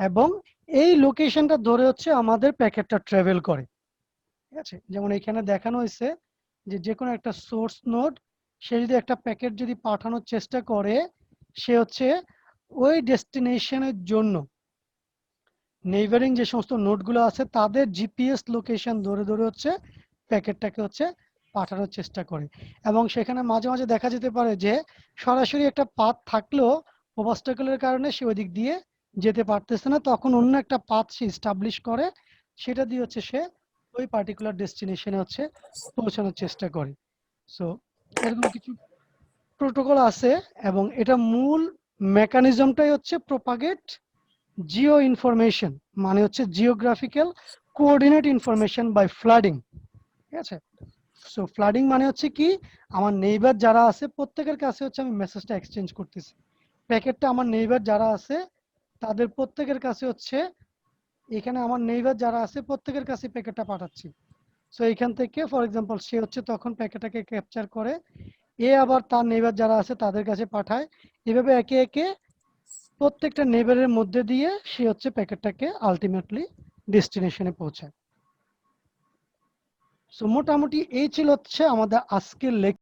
এবং এই লোকেশনটা ধরে হচ্ছে আমাদের প্যাকেটটা ট্রাভেল করে। ঠিক আছে, যেমন এখানে দেখানো হয়েছে যে কোনো একটা সোর্স নোড, সে যদি একটা প্যাকেট যদি পাঠানোর চেষ্টা করে, সে হচ্ছে ওই ডেস্টিনেশনের জন্য নেইবারিং যে সমস্ত নোডগুলো আছে তাদের জিপিএস লোকেশন ধরে ধরে হচ্ছে প্যাকেটটাকে হচ্ছে পাঠানোর চেষ্টা করে। এবং সেখানে মাঝে মাঝে দেখা যেতে পারে যে সরাসরি একটা পাথ থাকলেও অবস্টাকলের কারণে সে ওই দিক দিয়ে যেতে পারতেছে না, তখন অন্য একটা পাথ সে এস্টাবলিশ করে, সেটা দিয়ে হচ্ছে সে ওই পার্টিকুলার ডেস্টিনেশনে হচ্ছে পৌঁছানোর চেষ্টা করে। সো এরকম কিছু প্রোটোকল আছে, এবং এটা মূল মেকানিজমটাই হচ্ছে প্রোপাগেট জিও ইনফরমেশন, মানে হচ্ছে geographical coordinate information by flooding. ঠিক আছে? সো ফ্লাডিং মানে হচ্ছে কি, আমার নেইবার যারা আছে প্রত্যেকের কাছে হচ্ছে আমি মেসেজটা এক্সচেঞ্জ করতেছি, প্যাকেটটা আমার নেইবার যারা আছে তাদের প্রত্যেকের কাছে হচ্ছে, এখানে আমার নেইবার যারা আছে প্রত্যেকের কাছে প্যাকেটটা পাঠাচ্ছি। সো এখান থেকে ফর এক্সাম্পল সে হচ্ছে তখন প্যাকেটটাকে ক্যাপচার করে, এ আবার তার নেইবার যারা আছে তাদের কাছে পাঠায়, এভাবে একে একে প্রত্যেকটা নেইবারের মধ্যে দিয়ে সে হচ্ছে প্যাকেটটাকে আলটিমেটলি ডেস্টিনেশনে পৌঁছায়। সো মোটামুটি এই ছিল হচ্ছে আমাদের আজকের লেকচার।